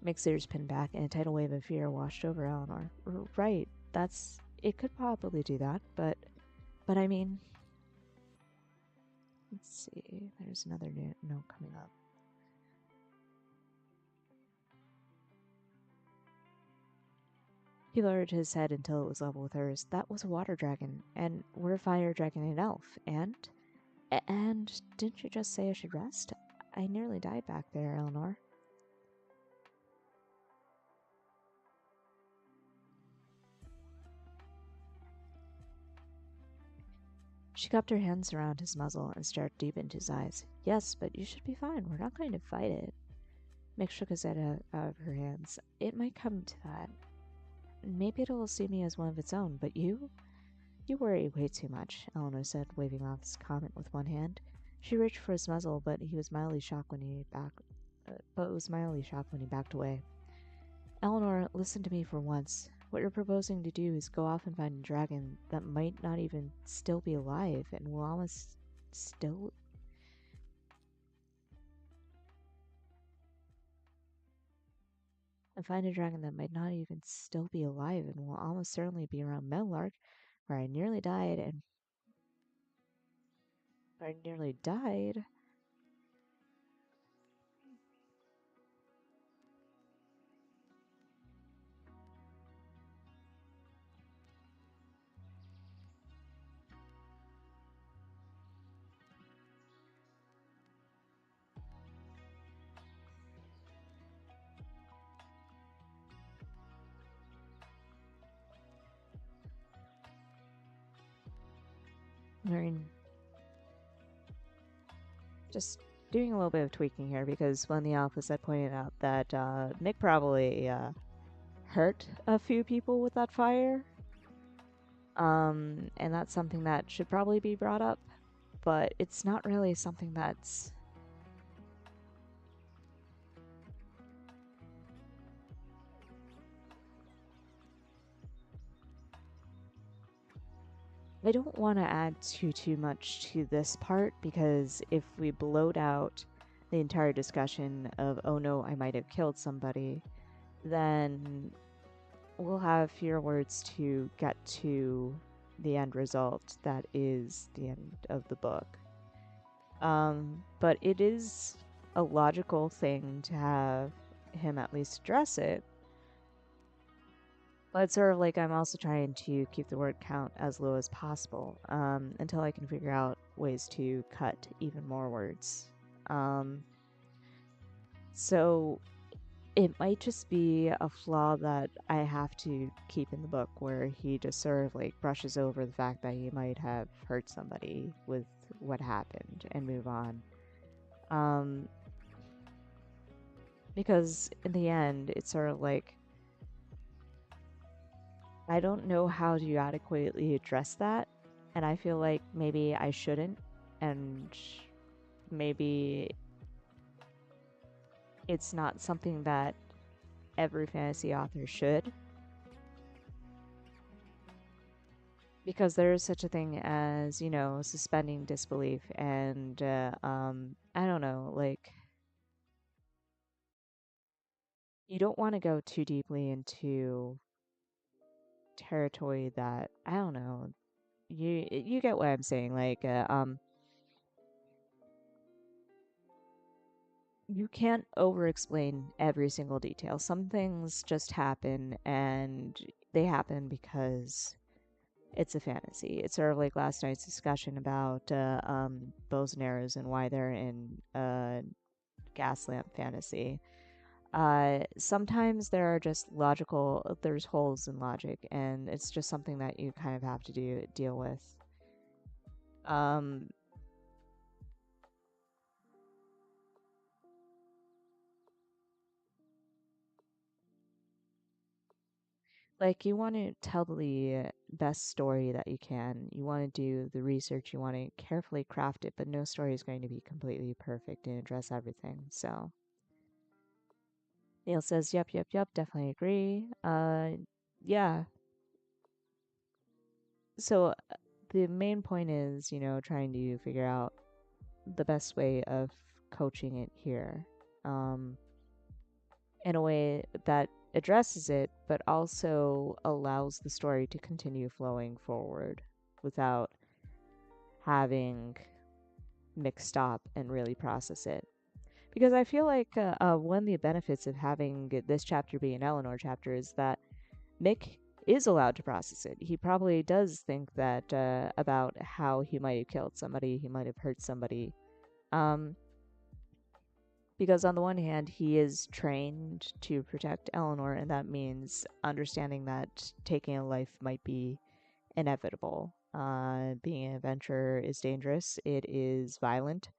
Mick's ears pinned back, and a tidal wave of fear washed over Eleanor. Right, it could probably do that, but I mean, let's see, there's another note coming up. He lowered his head until it was level with hers. That was a water dragon, and we're a fire dragon and elf, and didn't you just say I should rest? I nearly died back there, Eleanor. She cupped her hands around his muzzle and stared deep into his eyes. Yes, but you should be fine. We're not going to fight it. Mick shook his head out of her hands. It might come to that. Maybe it'll see me as one of its own, but you? You worry way too much, Eleanor said, waving off his comment with one hand. She reached for his muzzle, but was mildly shocked when he backed away. Eleanor, listen to me for once. What you're proposing to do is go off and find a dragon that might not even still be alive and will almost still and find a dragon that might not even still be alive and will almost certainly be around Meadowlark, where I nearly died, and I nearly died. I mean, just doing a little bit of tweaking here because when the alpha had pointed out that Mick probably hurt a few people with that fire. And that's something that should probably be brought up, but it's not really something that's. I don't want to add too much to this part because if we bloat out the entire discussion of oh no, I might have killed somebody, then we'll have fewer words to get to the end result that is the end of the book. But it is a logical thing to have him at least address it. But it's sort of like I'm also trying to keep the word count as low as possible until I can figure out ways to cut even more words. Um, so it might just be a flaw that I have to keep in the book where he just sort of like brushes over the fact that he might have hurt somebody with what happened and move on. Um, because in the end, it's sort of like I don't know how to adequately address that, and I feel like maybe I shouldn't, and maybe it's not something that every fantasy author should, because there is such a thing as, you know, suspending disbelief, and I don't know, like, you don't want to go too deeply into territory that, I don't know, you get what I'm saying, like, you can't over explain every single detail. Some things just happen and they happen because it's a fantasy. It's sort of like last night's discussion about bows and arrows and why they're in gaslamp fantasy. Sometimes there are just there's holes in logic, and it's just something that you kind of have to deal with. Um, Like, you want to tell the best story that you can. You want to do the research. You want to carefully craft it, but no story is going to be completely perfect and address everything. So, Neil says, yep, yep, yep, definitely agree. Yeah. So, the main point is, you know, trying to figure out the best way of coaching it here in a way that addresses it, but also allows the story to continue flowing forward without having Mick stop and really process it. Because I feel like one of the benefits of having this chapter be an Eleanor chapter is that Mick is allowed to process it. He probably does think that about how he might have killed somebody, he might have hurt somebody. Um, because on the one hand, he is trained to protect Eleanor, and that means understanding that taking a life might be inevitable. Being an adventurer is dangerous. It is violent.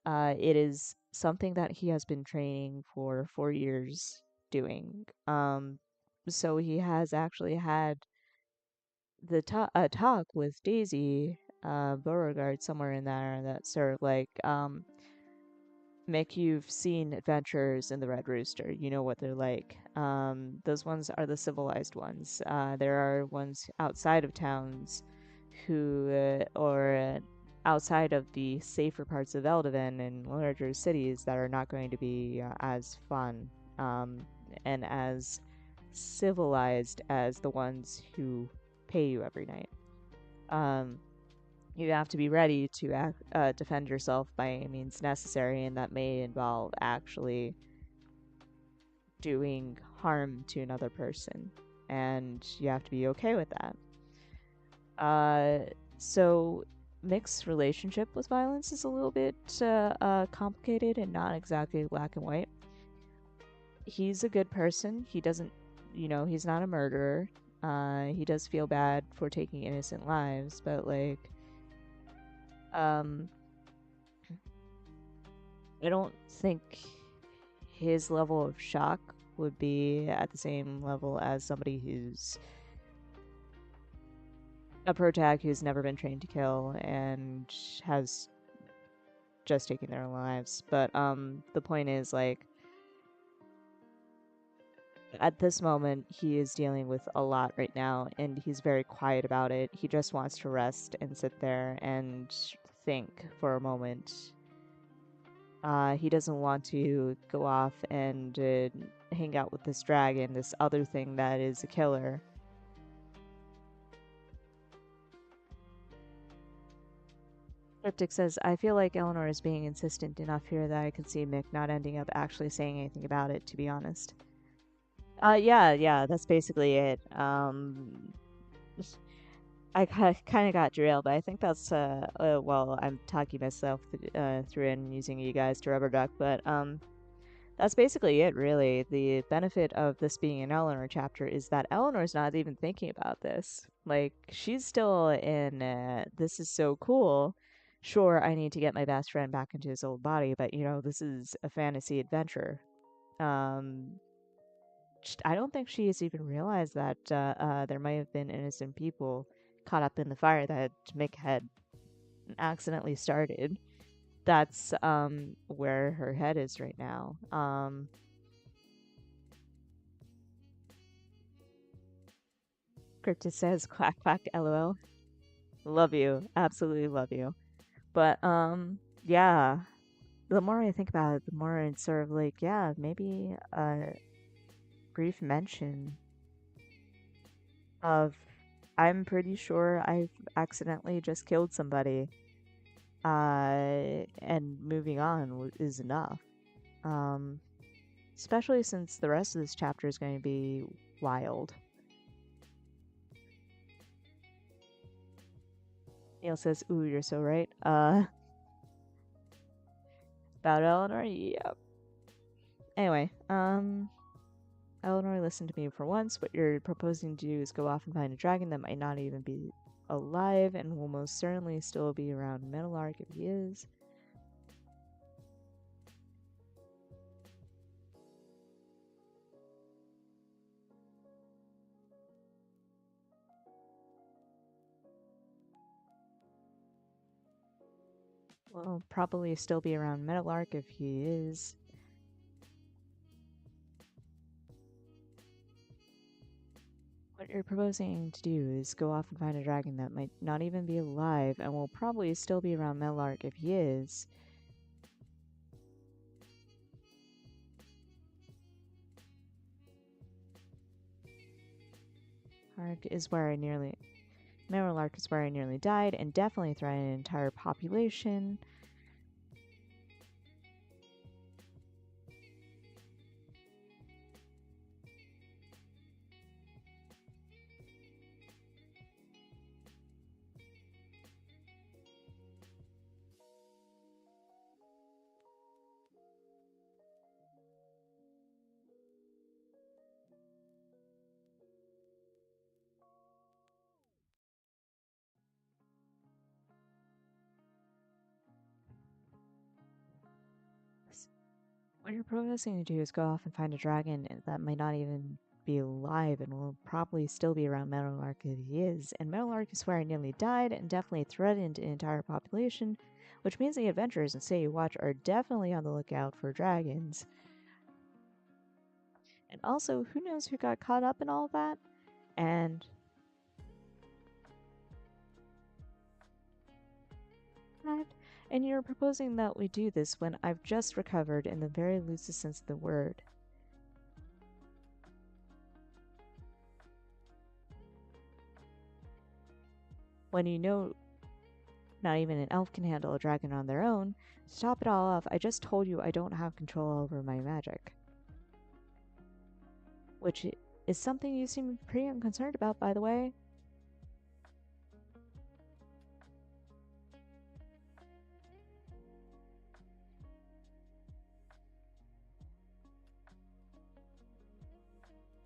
It is something that he has been training for 4 years doing. So he has actually had a talk with Daisy Beauregard somewhere in there that sort of like, Mick, you've seen adventures in the Red Rooster. You know what they're like. Those ones are the civilized ones. There are ones outside of towns who, or outside of the safer parts of Eldiven and larger cities that are not going to be as fun and as civilized as the ones who pay you every night. Um, You have to be ready to defend yourself by any means necessary, and that may involve actually doing harm to another person, and you have to be okay with that. So mixed relationship with violence is a little bit complicated and not exactly black and white. He's a good person. He doesn't, he's not a murderer. He does feel bad for taking innocent lives, but like, um, I don't think his level of shock would be at the same level as somebody who's a protag who's never been trained to kill and has just taken their own lives. But the point is, like, at this moment he is dealing with a lot right now, and he's very quiet about it. He just wants to rest and sit there and think for a moment. He doesn't want to go off and hang out with this dragon, this other thing that is a killer. Cryptic says, I feel like Eleanor is being insistent enough here that I can see Mick not ending up actually saying anything about it, to be honest. Yeah, that's basically it. I kind of got derailed, but I think that's, well, I'm talking myself through and using you guys to rubber duck, but, that's basically it, really. The benefit of this being an Eleanor chapter is that Eleanor's not even thinking about this. Like, she's still in, this is so cool. Sure, I need to get my best friend back into his old body, but, this is a fantasy adventure. Um, I don't think she has even realized that there might have been innocent people caught up in the fire that Mick had accidentally started. That's where her head is right now. Cryptid says quack quack lol. Love you. Absolutely love you. But yeah. The more I think about it, the more it's sort of like, yeah, maybe a brief mention of I'm pretty sure I've accidentally just killed somebody. And moving on is enough. Um, especially since the rest of this chapter is going to be wild. Neil says, ooh, you're so right. About Eleanor? Yep. Anyway, Eleanor, listen to me for once. What you're proposing to do is go off and find a dragon that might not even be alive and will most certainly still be around Meadowlark if he is. Will probably still be around Meadowlark if he is. What you're proposing to do is go off and find a dragon that might not even be alive and will probably still be around Meadowlark if he is. Meadowlark is where I nearly died and definitely threatened an entire population. What you're proposing to do is go off and find a dragon that might not even be alive and will probably still be around Meadowlark if he is. And Meadowlark is where I nearly died and definitely threatened an entire population, which means the adventurers in City Watch are definitely on the lookout for dragons. And also, who knows who got caught up in all that? And and you're proposing that we do this when I've just recovered in the very loosest sense of the word. When you know Not even an elf can handle a dragon on their own. To top it all off, I just told you I don't have control over my magic. Which is something you seem pretty unconcerned about, by the way.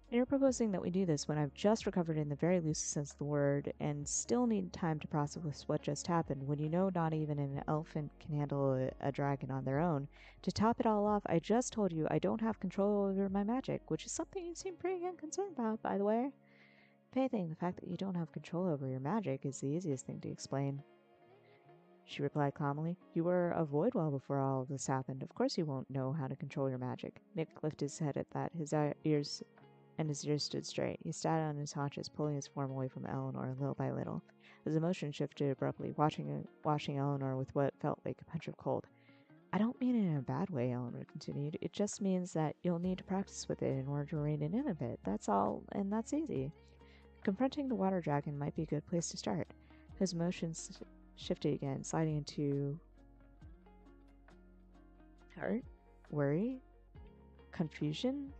You're proposing that we do this when I've just recovered in the very loosest sense of the word and still need time to process what just happened, when you know not even an elephant can handle a dragon on their own. To top it all off, I just told you I don't have control over my magic, which is something you seem pretty unconcerned about, by the way. If anything, the fact that you don't have control over your magic is the easiest thing to explain. She replied calmly. You were a void well before all of this happened. Of course you won't know how to control your magic. Nick lifted his head at that, his ears stood straight. He sat on his haunches, pulling his form away from Eleanor little by little. His emotion shifted abruptly, washing Eleanor with what felt like a punch of cold. I don't mean it in a bad way, Eleanor continued. It just means that you'll need to practice with it in order to rein it in a bit. That's all, and that's easy. Confronting the water dragon might be a good place to start. His emotions shifted again, sliding into hurt, worry, confusion.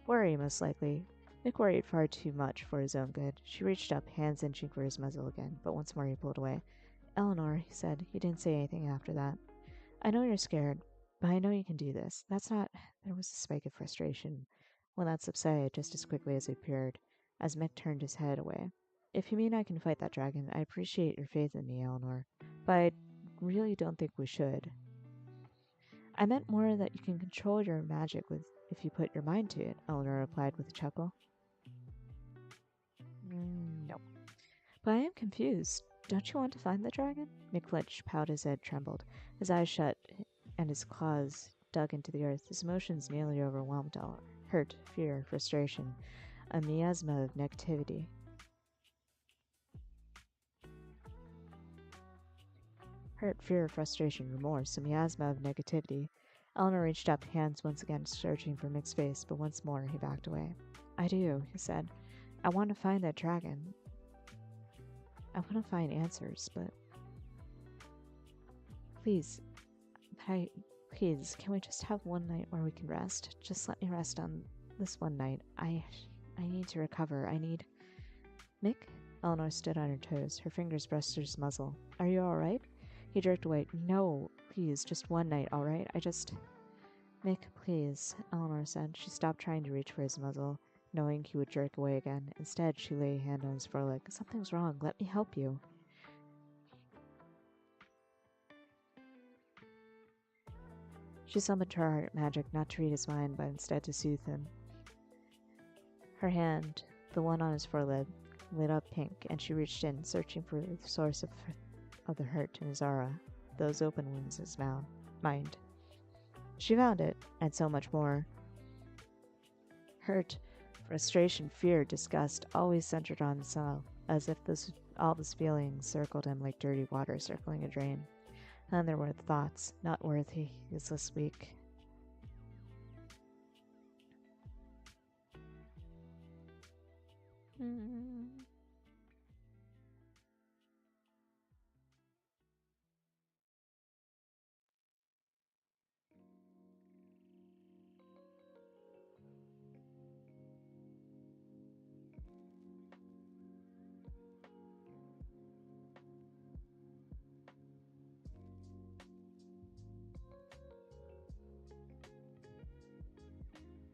Worry, most likely. Nick worried far too much for his own good. She reached up, hands inching for his muzzle again, but once more he pulled away. Eleanor, he said. He didn't say anything after that. I know you're scared, but I know you can do this. That's not... There was a spike of frustration. When that subsided just as quickly as it appeared, as Mick turned his head away. If you mean I can fight that dragon, I appreciate your faith in me, Eleanor, but I really don't think we should. I meant more that you can control your magic with if you put your mind to it, Eleanor replied with a chuckle. No. But I am confused. Don't you want to find the dragon? Nick flinched, pouted, his head trembled. His eyes shut, and his claws dug into the earth. His emotions nearly overwhelmed all. Hurt, fear, frustration. A miasma of negativity. Hurt, fear, frustration, remorse. A miasma of negativity. Eleanor reached up, hands once again searching for Mick's face, but once more he backed away. I do, he said. I want to find that dragon. I want to find answers, but... Please, can we just have one night where we can rest? Just let me rest on this one night. I need to recover. I need... Mick? Eleanor stood on her toes. Her fingers brushed his muzzle. Are you all right? He jerked away. No, please, just one night, all right? Mick, please, Eleanor said. She stopped trying to reach for his muzzle, knowing he would jerk away again. Instead, she lay a hand on his foreleg. Something's wrong. Let me help you. She summoned her heart magic, not to read his mind, but instead to soothe him. Her hand, the one on his foreleg, lit up pink, and she reached in, searching for the source of the hurt in his aura, those open wounds in his mind. She found it, and so much more. Hurt, frustration, fear, disgust, always centered on himself, as if all this feelings circled him like dirty water circling a drain. Then there were the thoughts, not worthy, useless, weak.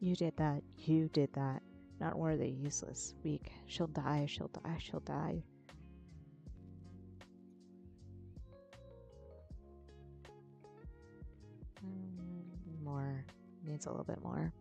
You did that. You did that. Not worthy, useless, weak. She'll die, she'll die, she'll die. More. Needs a little bit more.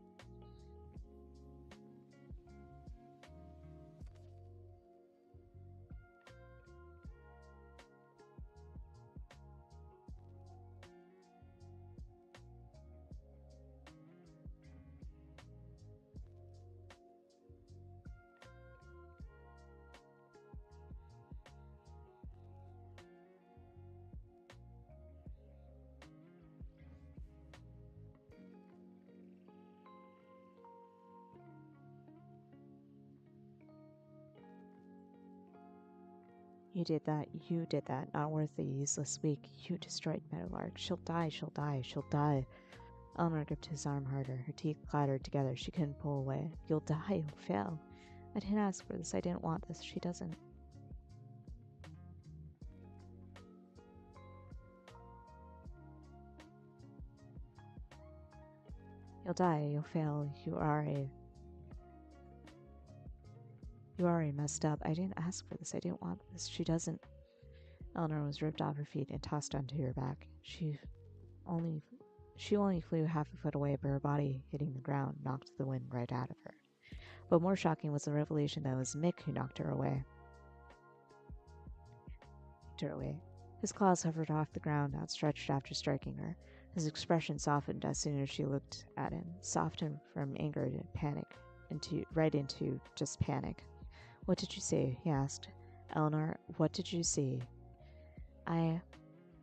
You did that. You did that. Not worth the useless week. You destroyed Meadowlark. She'll die. She'll die. She'll die. Eleanor gripped his arm harder. Her teeth clattered together. She couldn't pull away. You'll die. You'll fail. I didn't ask for this. I didn't want this. She doesn't. You'll die. You'll fail. You are a messed up. I didn't ask for this. I didn't want this. She doesn't. Eleanor was ripped off her feet and tossed onto her back. Only she only flew half a foot away, but her body hitting the ground knocked the wind right out of her. But more shocking was the revelation that it was Mick who knocked her away. His claws hovered off the ground, outstretched after striking her. His expression softened as soon as she looked at him, softened from anger to panic, into just panic. What did you see? He asked. Eleanor, what did you see?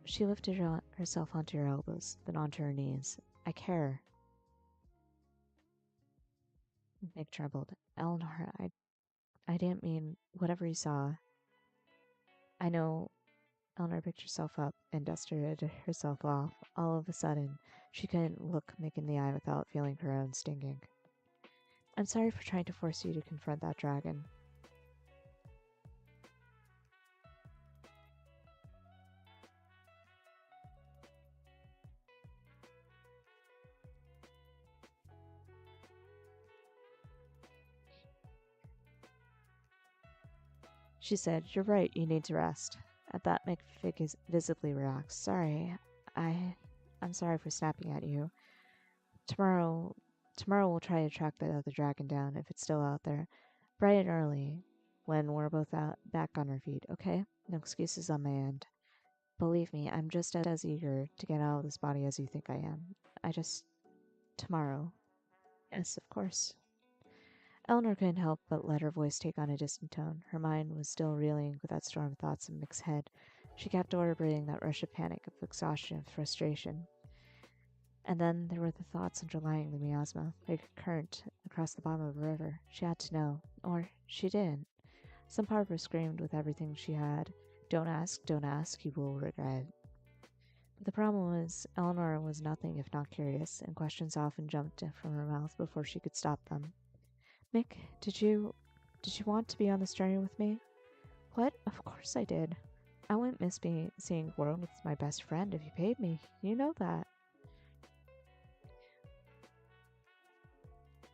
She lifted herself onto her elbows, then onto her knees. I care. Mick trembled. Eleanor, I didn't mean whatever you saw. I know. Eleanor picked herself up and dusted herself off. All of a sudden, she couldn't look Mick in the eye without feeling her own stinging. I'm sorry for trying to force you to confront that dragon. She said, You're right, you need to rest. At that, Mick visibly relaxed. I'm sorry for snapping at you. Tomorrow we'll try to track that other dragon down, if it's still out there. Bright and early, when we're both back on our feet, okay? No excuses on my end. Believe me, I'm just as eager to get out of this body as you think I am. Tomorrow. Yes, of course. Eleanor couldn't help but let her voice take on a distant tone. Her mind was still reeling with that storm of thoughts in Mick's head. She kept breathing that rush of panic, of exhaustion, of frustration. And then there were the thoughts underlying the miasma, like a current across the bottom of a river. She had to know. Or she didn't. Some part of her screamed with everything she had. Don't ask, you will regret. But the problem was, Eleanor was nothing if not curious, and questions often jumped from her mouth before she could stop them. Mick, did you want to be on this journey with me? What? Of course I did. I wouldn't miss seeing the world with my best friend if you paid me. You know that.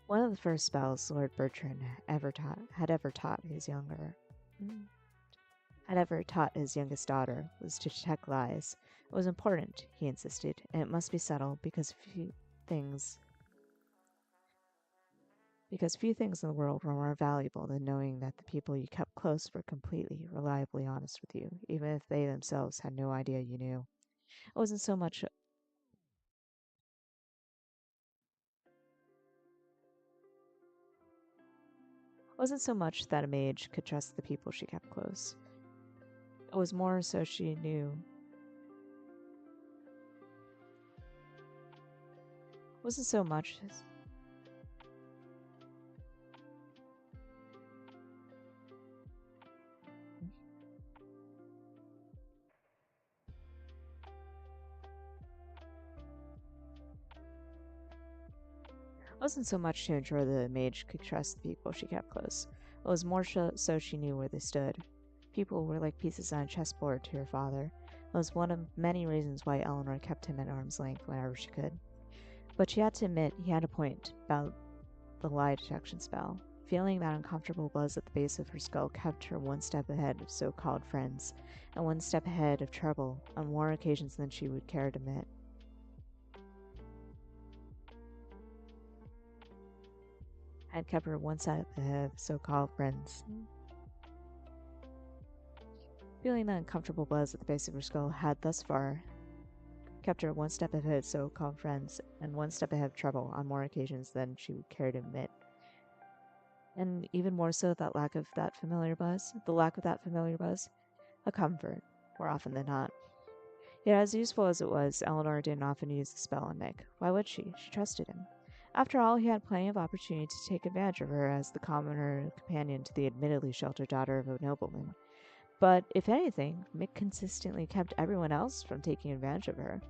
One of the first spells Lord Bertrand had ever taught his youngest daughter was to detect lies. It was important, he insisted, and it must be subtle because few things in the world were more valuable than knowing that the people you kept close were completely, reliably honest with you, even if they themselves had no idea you knew. It wasn't so much that a mage could trust the people she kept close. It was more so she knew. It wasn't so much to ensure the mage could trust the people she kept close. It was more so she knew where they stood. People were like pieces on a chessboard to her father. It was one of many reasons why Eleanor kept him at arm's length whenever she could. But she had to admit he had a point about the lie detection spell. Feeling that uncomfortable buzz at the base of her skull kept her one step ahead of so-called friends, and one step ahead of trouble on more occasions than she would care to admit. Had kept her one step ahead of so-called friends. Feeling that uncomfortable buzz at the base of her skull had thus far kept her one step ahead of so-called friends and one step ahead of trouble on more occasions than she would care to admit. And even more so, the lack of that familiar buzz, a comfort, more often than not. Yet as useful as it was, Eleanor didn't often use the spell on Mick. Why would she? She trusted him. After all, he had plenty of opportunity to take advantage of her as the commoner companion to the admittedly sheltered daughter of a nobleman. But if anything, Mick consistently kept everyone else from taking advantage of her.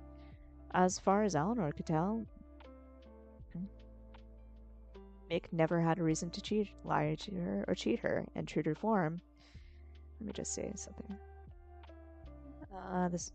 As far as Eleanor could tell, Mick never had a reason to lie to her, or cheat her. In true to form, let me just say something. This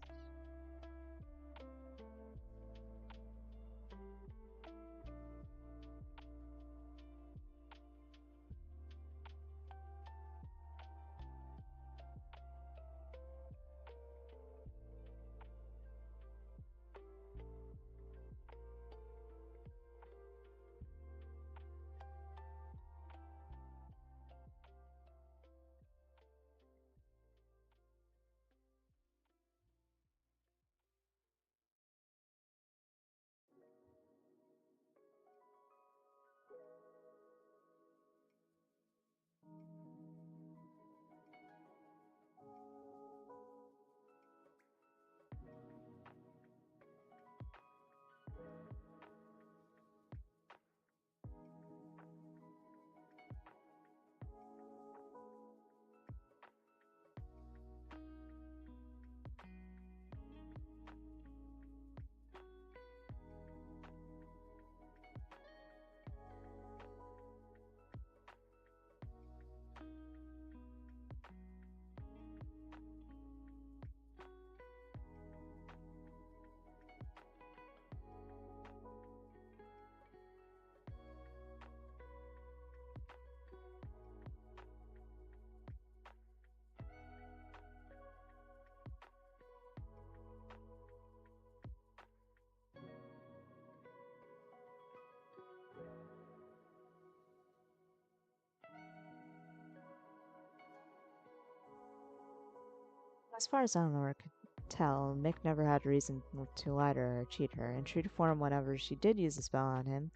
As far as Eleanor could tell, Mick never had a reason to lie to her or cheat her, and true to form, whenever she did use a spell on him,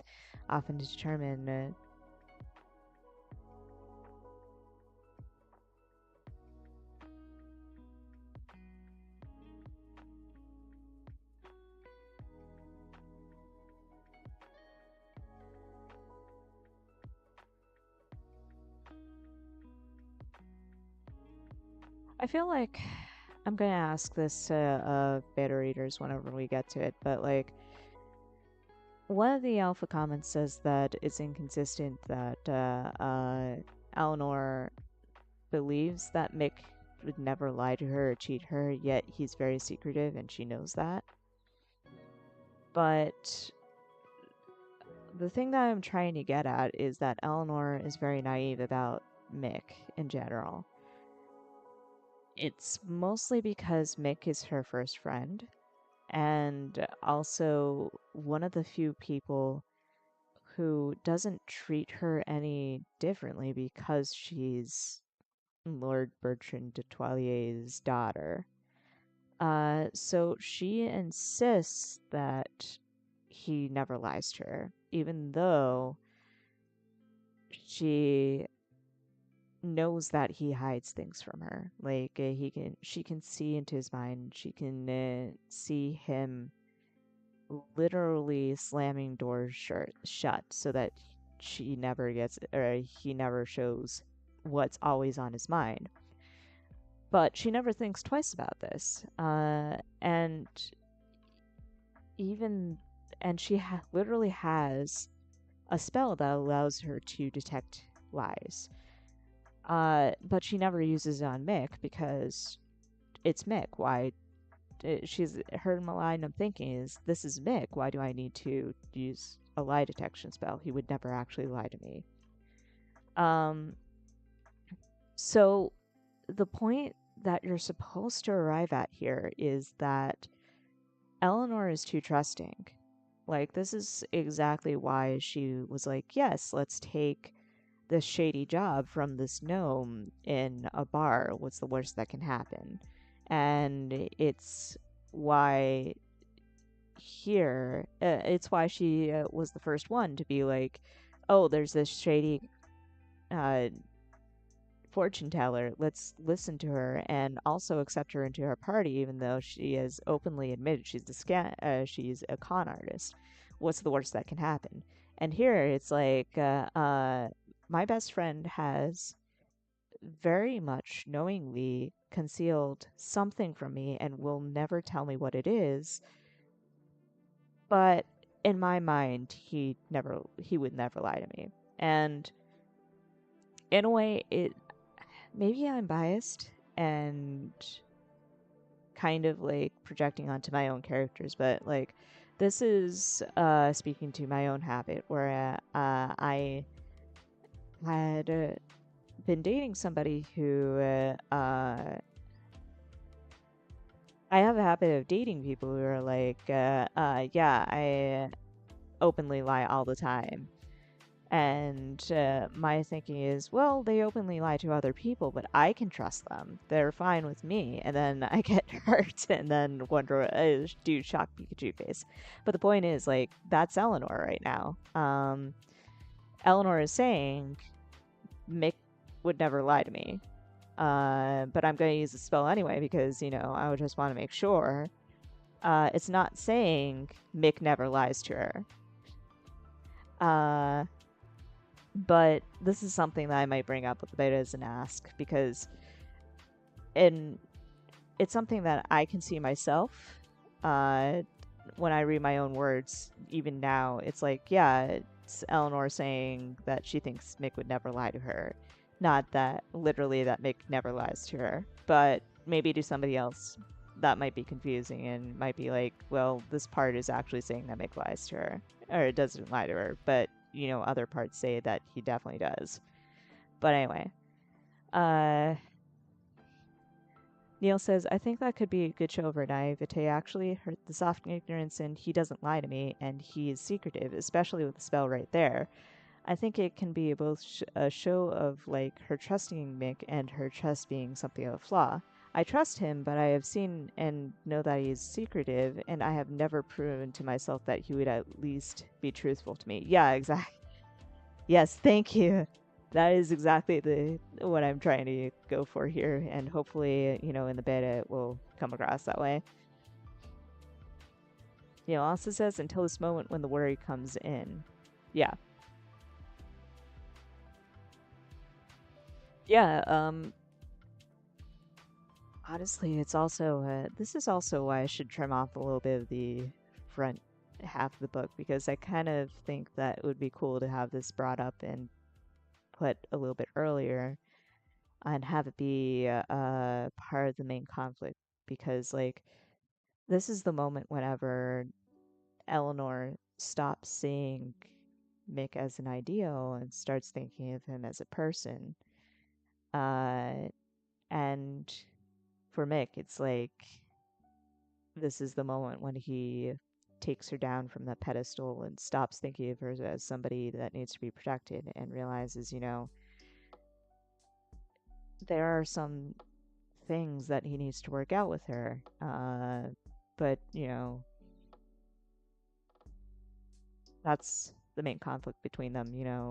often to determine I feel like I'm gonna ask this to beta readers whenever we get to it, but like, one of the alpha comments says that it's inconsistent that Eleanor believes that Mick would never lie to her or cheat her, yet he's very secretive and she knows that. But the thing that I'm trying to get at is that Eleanor is very naive about Mick in general. It's mostly because Mick is her first friend, and also one of the few people who doesn't treat her any differently because she's Lord Bertrand de Toilier's daughter. So she insists that he never lies to her, even though she knows that he hides things from her. Like she can see into his mind. She can see him literally slamming doors shut so that she never gets, or he never shows what's always on his mind. But she never thinks twice about this. And even and she literally has a spell that allows her to detect lies. But she never uses it on Mick because it's Mick. Why? She's her line of thinking is, this is Mick. Why do I need to use a lie detection spell? He would never actually lie to me. So the point that you're supposed to arrive at here is that Eleanor is too trusting. Like, this is exactly why she was like, yes, let's take this shady job from this gnome in a bar. What's the worst that can happen? And it's why it's why she was the first one to be like, oh, there's this shady uh, fortune teller. Let's listen to her and also accept her into our party, even though she has openly admitted she's a con artist. What's the worst that can happen? And here it's like, my best friend has very much knowingly concealed something from me and will never tell me what it is. But in my mind, he would never lie to me. And in a way, it maybe I'm biased and kind of like projecting onto my own characters, but like this is speaking to my own habit where I had been dating somebody who I have a habit of dating people who are like, yeah, I openly lie all the time. And my thinking is, well, they openly lie to other people, but I can trust them. They're fine with me. And then I get hurt and then wonder, do shock Pikachu face. But the point is, like, that's Eleanor right now. Eleanor is saying Mick would never lie to me. But I'm going to use the spell anyway because, I would just want to make sure. It's not saying Mick never lies to her. But this is something that I might bring up with the beta as an ask because in it's something that I can see myself when I read my own words. Even now, it's like, yeah, it's Eleanor saying that she thinks Mick would never lie to her. Not that literally that Mick never lies to her, but maybe to somebody else that might be confusing and might be like, well, this part is actually saying that Mick lies to her, or it doesn't lie to her, but other parts say that he definitely does. But anyway, uh, Neil says, I think that could be a good show over naivete, actually. The soft ignorance and he doesn't lie to me, and he is secretive, especially with the spell right there. I think it can be both a show of, like, her trusting Mick and her trust being something of a flaw. I trust him, but I have seen and know that he is secretive, and I have never proven to myself that he would at least be truthful to me. Yeah, exactly. Yes, thank you. That is exactly what I'm trying to go for here, and hopefully, in the beta it will come across that way. Also says until this moment when the worry comes in. Yeah. Yeah, honestly, it's also this is also why I should trim off a little bit of the front half of the book because I kind of think that it would be cool to have this brought up and put a little bit earlier and have it be part of the main conflict because like this is the moment whenever Eleanor stops seeing Mick as an ideal and starts thinking of him as a person. And for Mick, it's like this is the moment when he takes her down from that pedestal and stops thinking of her as somebody that needs to be protected and realizes, there are some things that he needs to work out with her. But, that's the main conflict between them,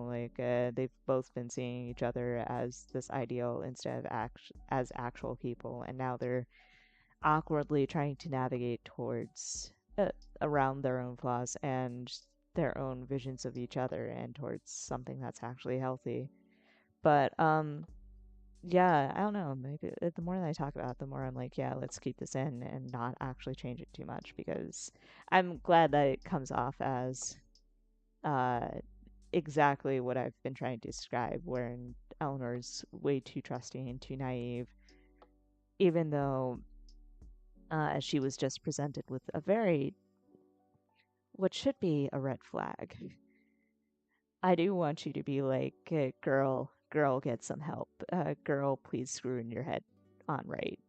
like they've both been seeing each other as this ideal instead of as actual people, and now they're awkwardly trying to navigate towards around their own flaws and their own visions of each other and towards something that's actually healthy. But yeah, I don't know. Maybe the more that I talk about it, the more I'm like, yeah, let's keep this in and not actually change it too much because I'm glad that it comes off as uh, exactly what I've been trying to describe, wherein Eleanor's way too trusting and too naive, even though she was just presented with a very, what should be a red flag. I do want you to be like, girl, get some help. Girl, please screw in your head on right.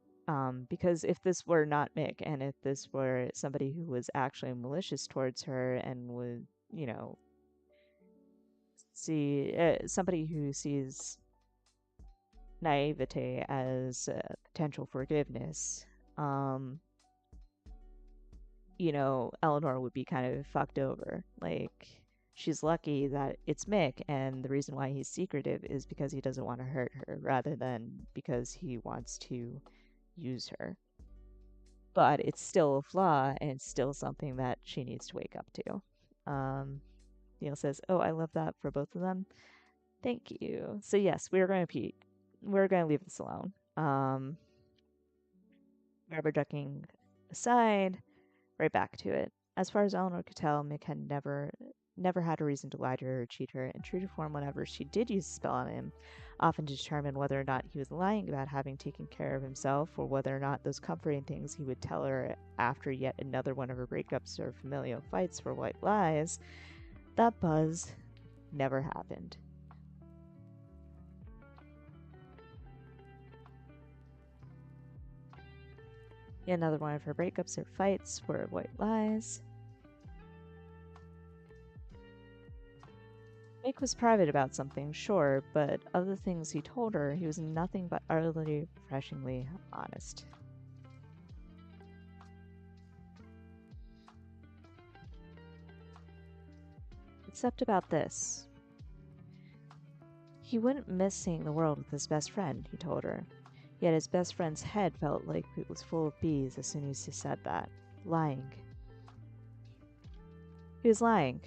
Because if this were not Mick and if this were somebody who was actually malicious towards her and would, you know, see somebody who sees naivete as potential forgiveness, um, Eleanor would be kind of fucked over. Like, she's lucky that it's Mick, and the reason why he's secretive is because he doesn't want to hurt her rather than because he wants to use her. But it's still a flaw, and it's still something that she needs to wake up to. Neil says, oh, I love that for both of them. Thank you. So, yes, we're going to repeat. we're going to leave this alone. Rubber ducking aside, right back to it. As far as Eleanor could tell, Mick had never had a reason to lie to her or cheat her, and true to form, whenever she did use a spell on him, often to determine whether or not he was lying about having taken care of himself, or whether or not those comforting things he would tell her after yet another one of her breakups or familial fights were white lies, that buzz never happened. Yet another one of her breakups or fights were white lies. Mick was private about something, sure, but of the things he told her, he was nothing but utterly, refreshingly honest. Except about this. He wouldn't miss seeing the world with his best friend, he told her. Yet his best friend's head felt like it was full of bees as soon as he said that. Lying. He was lying.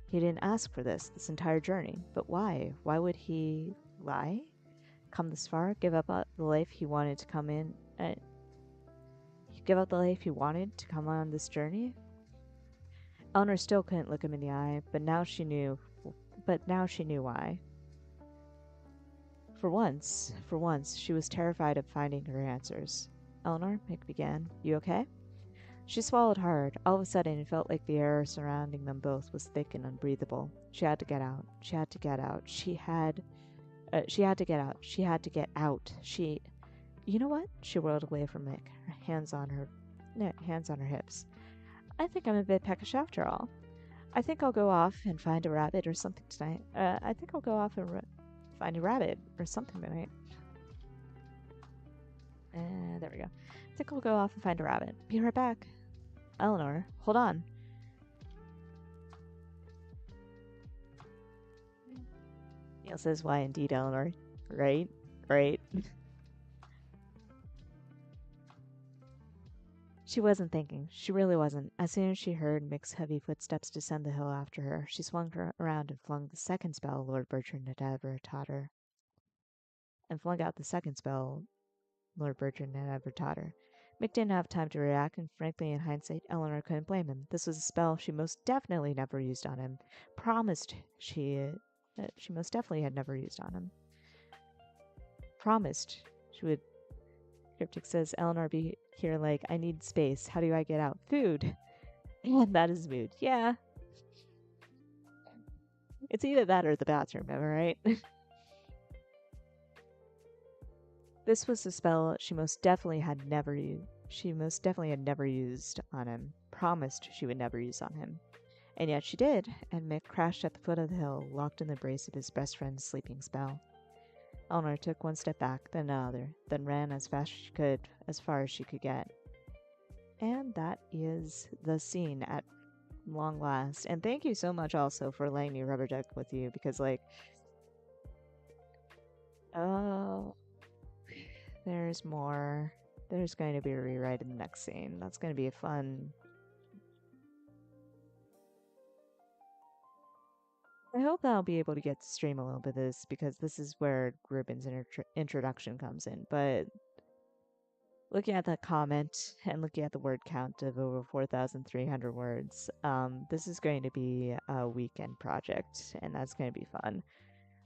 He didn't ask for this entire journey. But why? Why would he lie? Come this far? Give up the life he wanted to come in? Give up the life he wanted to come on this journey? Eleanor still couldn't look him in the eye, but now she knew. But now she knew why. For once, she was terrified of finding her answers. Eleanor, Mick began, you okay? She swallowed hard. All of a sudden, it felt like the air surrounding them both was thick and unbreathable. She had to get out. She had to get out. She had to get out. She had to get out. You know what? She whirled away from Mick, her hands on her hips. I think I'm a bit peckish after all. I think I'll go off and find a rabbit or something tonight. I think I'll go off and find a rabbit or something tonight. There we go. I think I'll go off and find a rabbit. Be right back. Eleanor, hold on. Neil says, why indeed, Eleanor? Right? Right? She wasn't thinking. She really wasn't. As soon as she heard Mick's heavy footsteps descend the hill after her, she swung around and flung the second spell Lord Bertrand had ever taught her. And flung out the second spell Lord Bertrand had ever taught her. Mick didn't have time to react, and frankly, in hindsight, Eleanor couldn't blame him. This was a spell she most definitely never used on him. Promised she most definitely had never used on him. Promised she would. Cryptic says, Eleanor be here like, I need space. How do I get out? Food. And that is mood. Yeah. It's either that or the bathroom, am I right? This was a spell she most definitely had never used. She most definitely had never used on him. Promised she would never use on him. And yet she did, and Mick crashed at the foot of the hill, locked in the embrace of his best friend's sleeping spell. Eleanor took one step back, then another, then ran as fast as she could, as far as she could get. And that is the scene at long last. And thank you so much also for letting me rubber duck with you, because there's more. There's going to be a rewrite in the next scene. That's going to be a fun. I hope that I'll be able to get to stream a little bit of this, because this is where Ruben's introduction comes in. But looking at that comment and looking at the word count of over 4,300 words, this is going to be a weekend project, and that's going to be fun.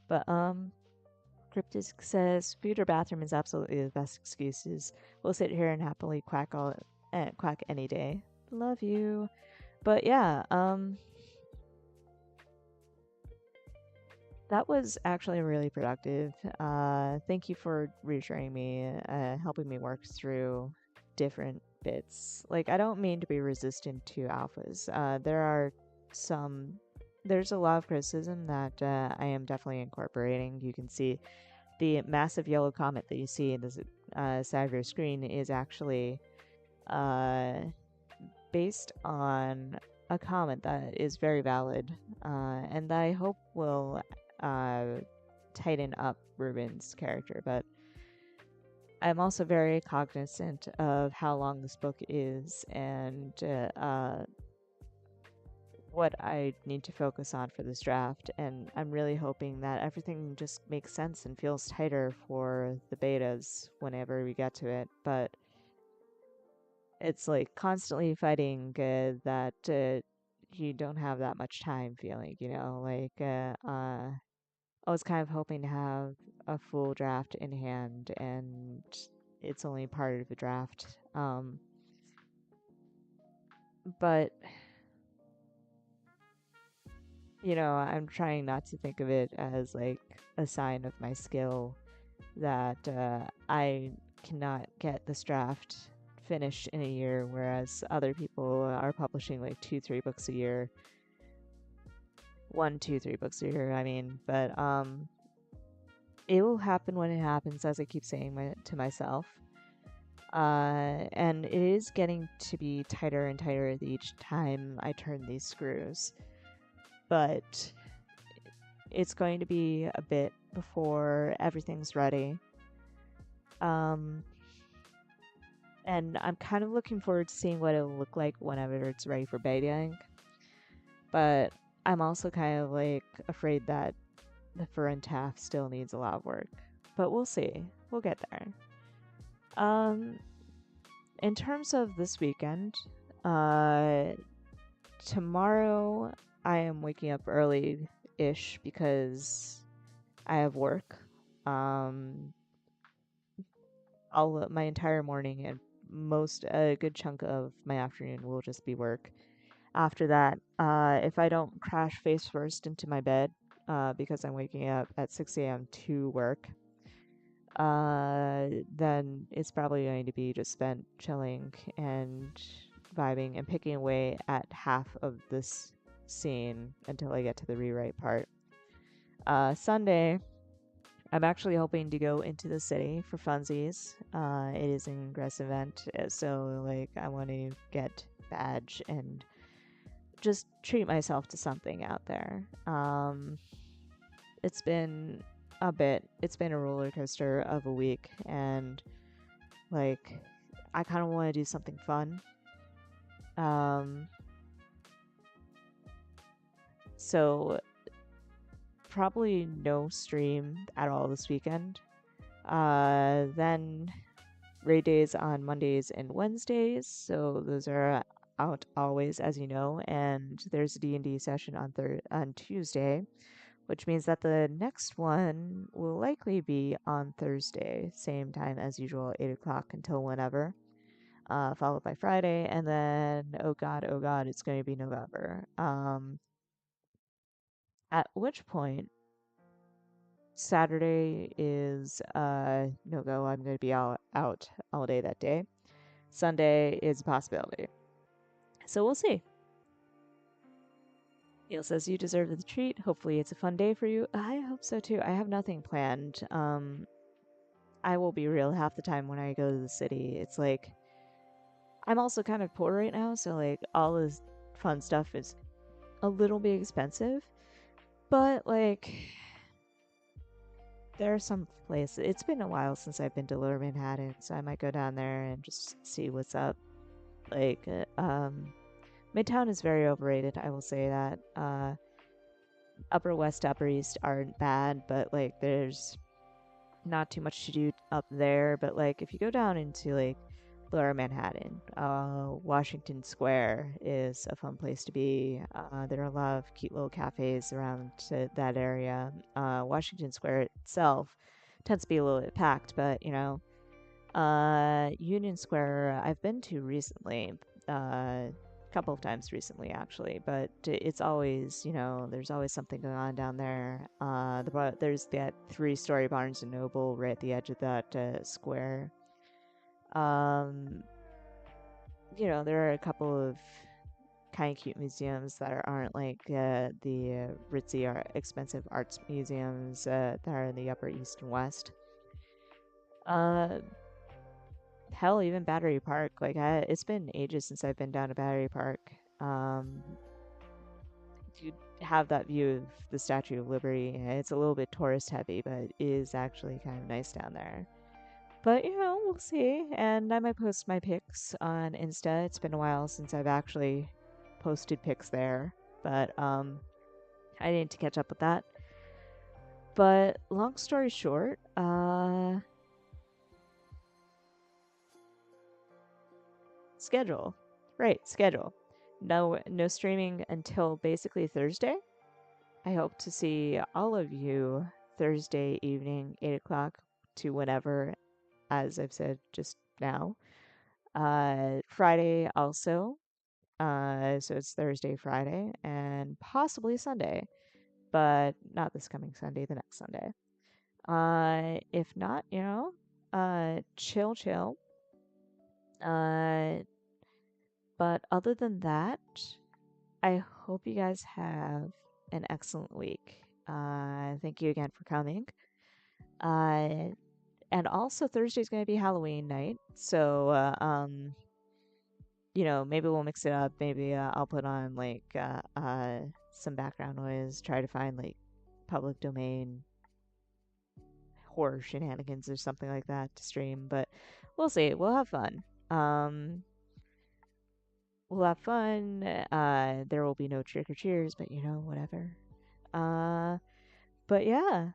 But Cryptic says, food or bathroom is absolutely the best excuses. We'll sit here and happily quack any day. Love you. But yeah, that was actually really productive. Thank you for reassuring me, helping me work through different bits. Like, I don't mean to be resistant to alphas. There's a lot of criticism that I am definitely incorporating. You can see the massive yellow comment that you see in the side of your screen is actually based on a comment that is very valid, and that I hope will tighten up Ruben's character. But I'm also very cognizant of how long this book is, and what I need to focus on for this draft, and I'm really hoping that everything just makes sense and feels tighter for the betas whenever we get to it. But it's like constantly fighting that you don't have that much time feeling, like I was kind of hoping to have a full draft in hand, and it's only part of the draft. But I'm trying not to think of it as like a sign of my skill that I cannot get this draft finished in a year, whereas other people are publishing like 2, 3 books a year, 1, 2, 3 books a year. I mean, but it will happen when it happens, as I keep saying to myself. And it is getting to be tighter and tighter each time I turn these screws. But it's going to be a bit before everything's ready. And I'm kind of looking forward to seeing what it'll look like whenever it's ready for betaing. But I'm also kind of like afraid that the front half still needs a lot of work. But we'll see. We'll get there. In terms of this weekend, tomorrow I am waking up early-ish because I have work. My entire morning and a good chunk of my afternoon will just be work. After that, if I don't crash face first into my bed, because I'm waking up at 6 a.m. to work, then it's probably going to be just spent chilling and vibing and picking away at half of this scene until I get to the rewrite part. Sunday, I'm actually hoping to go into the city for funsies. It is an ingress event, so like I want to get badge and just treat myself to something out there. It's been a bit. It's been a roller coaster of a week, and like I kind of want to do something fun. So probably no stream at all this weekend. Then raid days on Mondays and Wednesdays, so those are out always, as you know. And there's a D&D session on Tuesday, which means that the next one will likely be on Thursday, same time as usual, 8 o'clock until whenever. Followed by Friday, and then oh god, it's going to be November. At which point Saturday is no go. I'm going to be out all day that day. Sunday is a possibility. So we'll see. Neil says you deserve the treat. Hopefully it's a fun day for you. I hope so too. I have nothing planned. I will be real, half the time when I go to the city, it's like I'm also kind of poor right now, so like all this fun stuff is a little bit expensive. But like there are some places. It's been a while since I've been to Lower Manhattan, so I might go down there and just see what's up. Like, Midtown is very overrated. I will say that. Upper West, Upper East aren't bad, but like, there's not too much to do up there. But like, if you go down into like Lower Manhattan, Washington Square is a fun place to be. There are a lot of cute little cafes around that area. Washington Square itself tends to be a little bit packed, but Union Square I've been to recently, a couple of times recently actually, but it's always, there's always something going on down there. There's that 3-story Barnes and Noble right at the edge of that square. There are a couple of kind of cute museums that aren't like the ritzy or expensive arts museums that are in the Upper East and West. Hell, even Battery Park. Like, it's been ages since I've been down to Battery Park. You have that view of the Statue of Liberty. It's a little bit tourist heavy, but it is actually kind of nice down there. But, we'll see. And I might post my pics on Insta. It's been a while since I've actually posted pics there. but I need to catch up with that. But long story short, schedule. Right, schedule. No streaming until basically Thursday. I hope to see all of you Thursday evening, 8 o'clock to whenever, as I've said just now. Friday also. So it's Thursday, Friday, and possibly Sunday, but not this coming Sunday, the next Sunday. If not, chill. Uh, but other than that, I hope you guys have an excellent week. Thank you again for coming. Uh, and also Thursday's going to be Halloween night, so maybe we'll mix it up. Maybe I'll put on like some background noise, try to find like public domain horror shenanigans or something like that to stream, but we'll see. We'll have fun. We'll have fun. There will be no trick or cheers, but whatever. But yeah,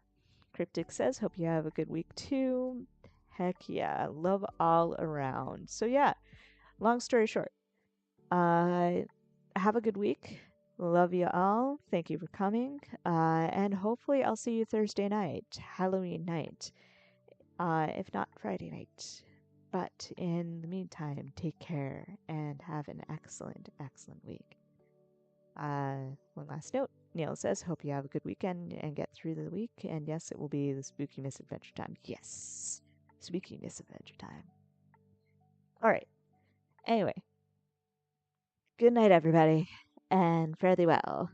Cryptic says, hope you have a good week too. Heck yeah, love all around. So yeah, long story short, have a good week. Love you all. Thank you for coming. And hopefully I'll see you Thursday night, Halloween night. If not Friday night. But in the meantime, take care and have an excellent, excellent week. One last note. Neil says, hope you have a good weekend and get through the week. And yes, it will be the spooky misadventure time. Yes, spooky misadventure time. All right. Anyway, good night, everybody, and fare thee well.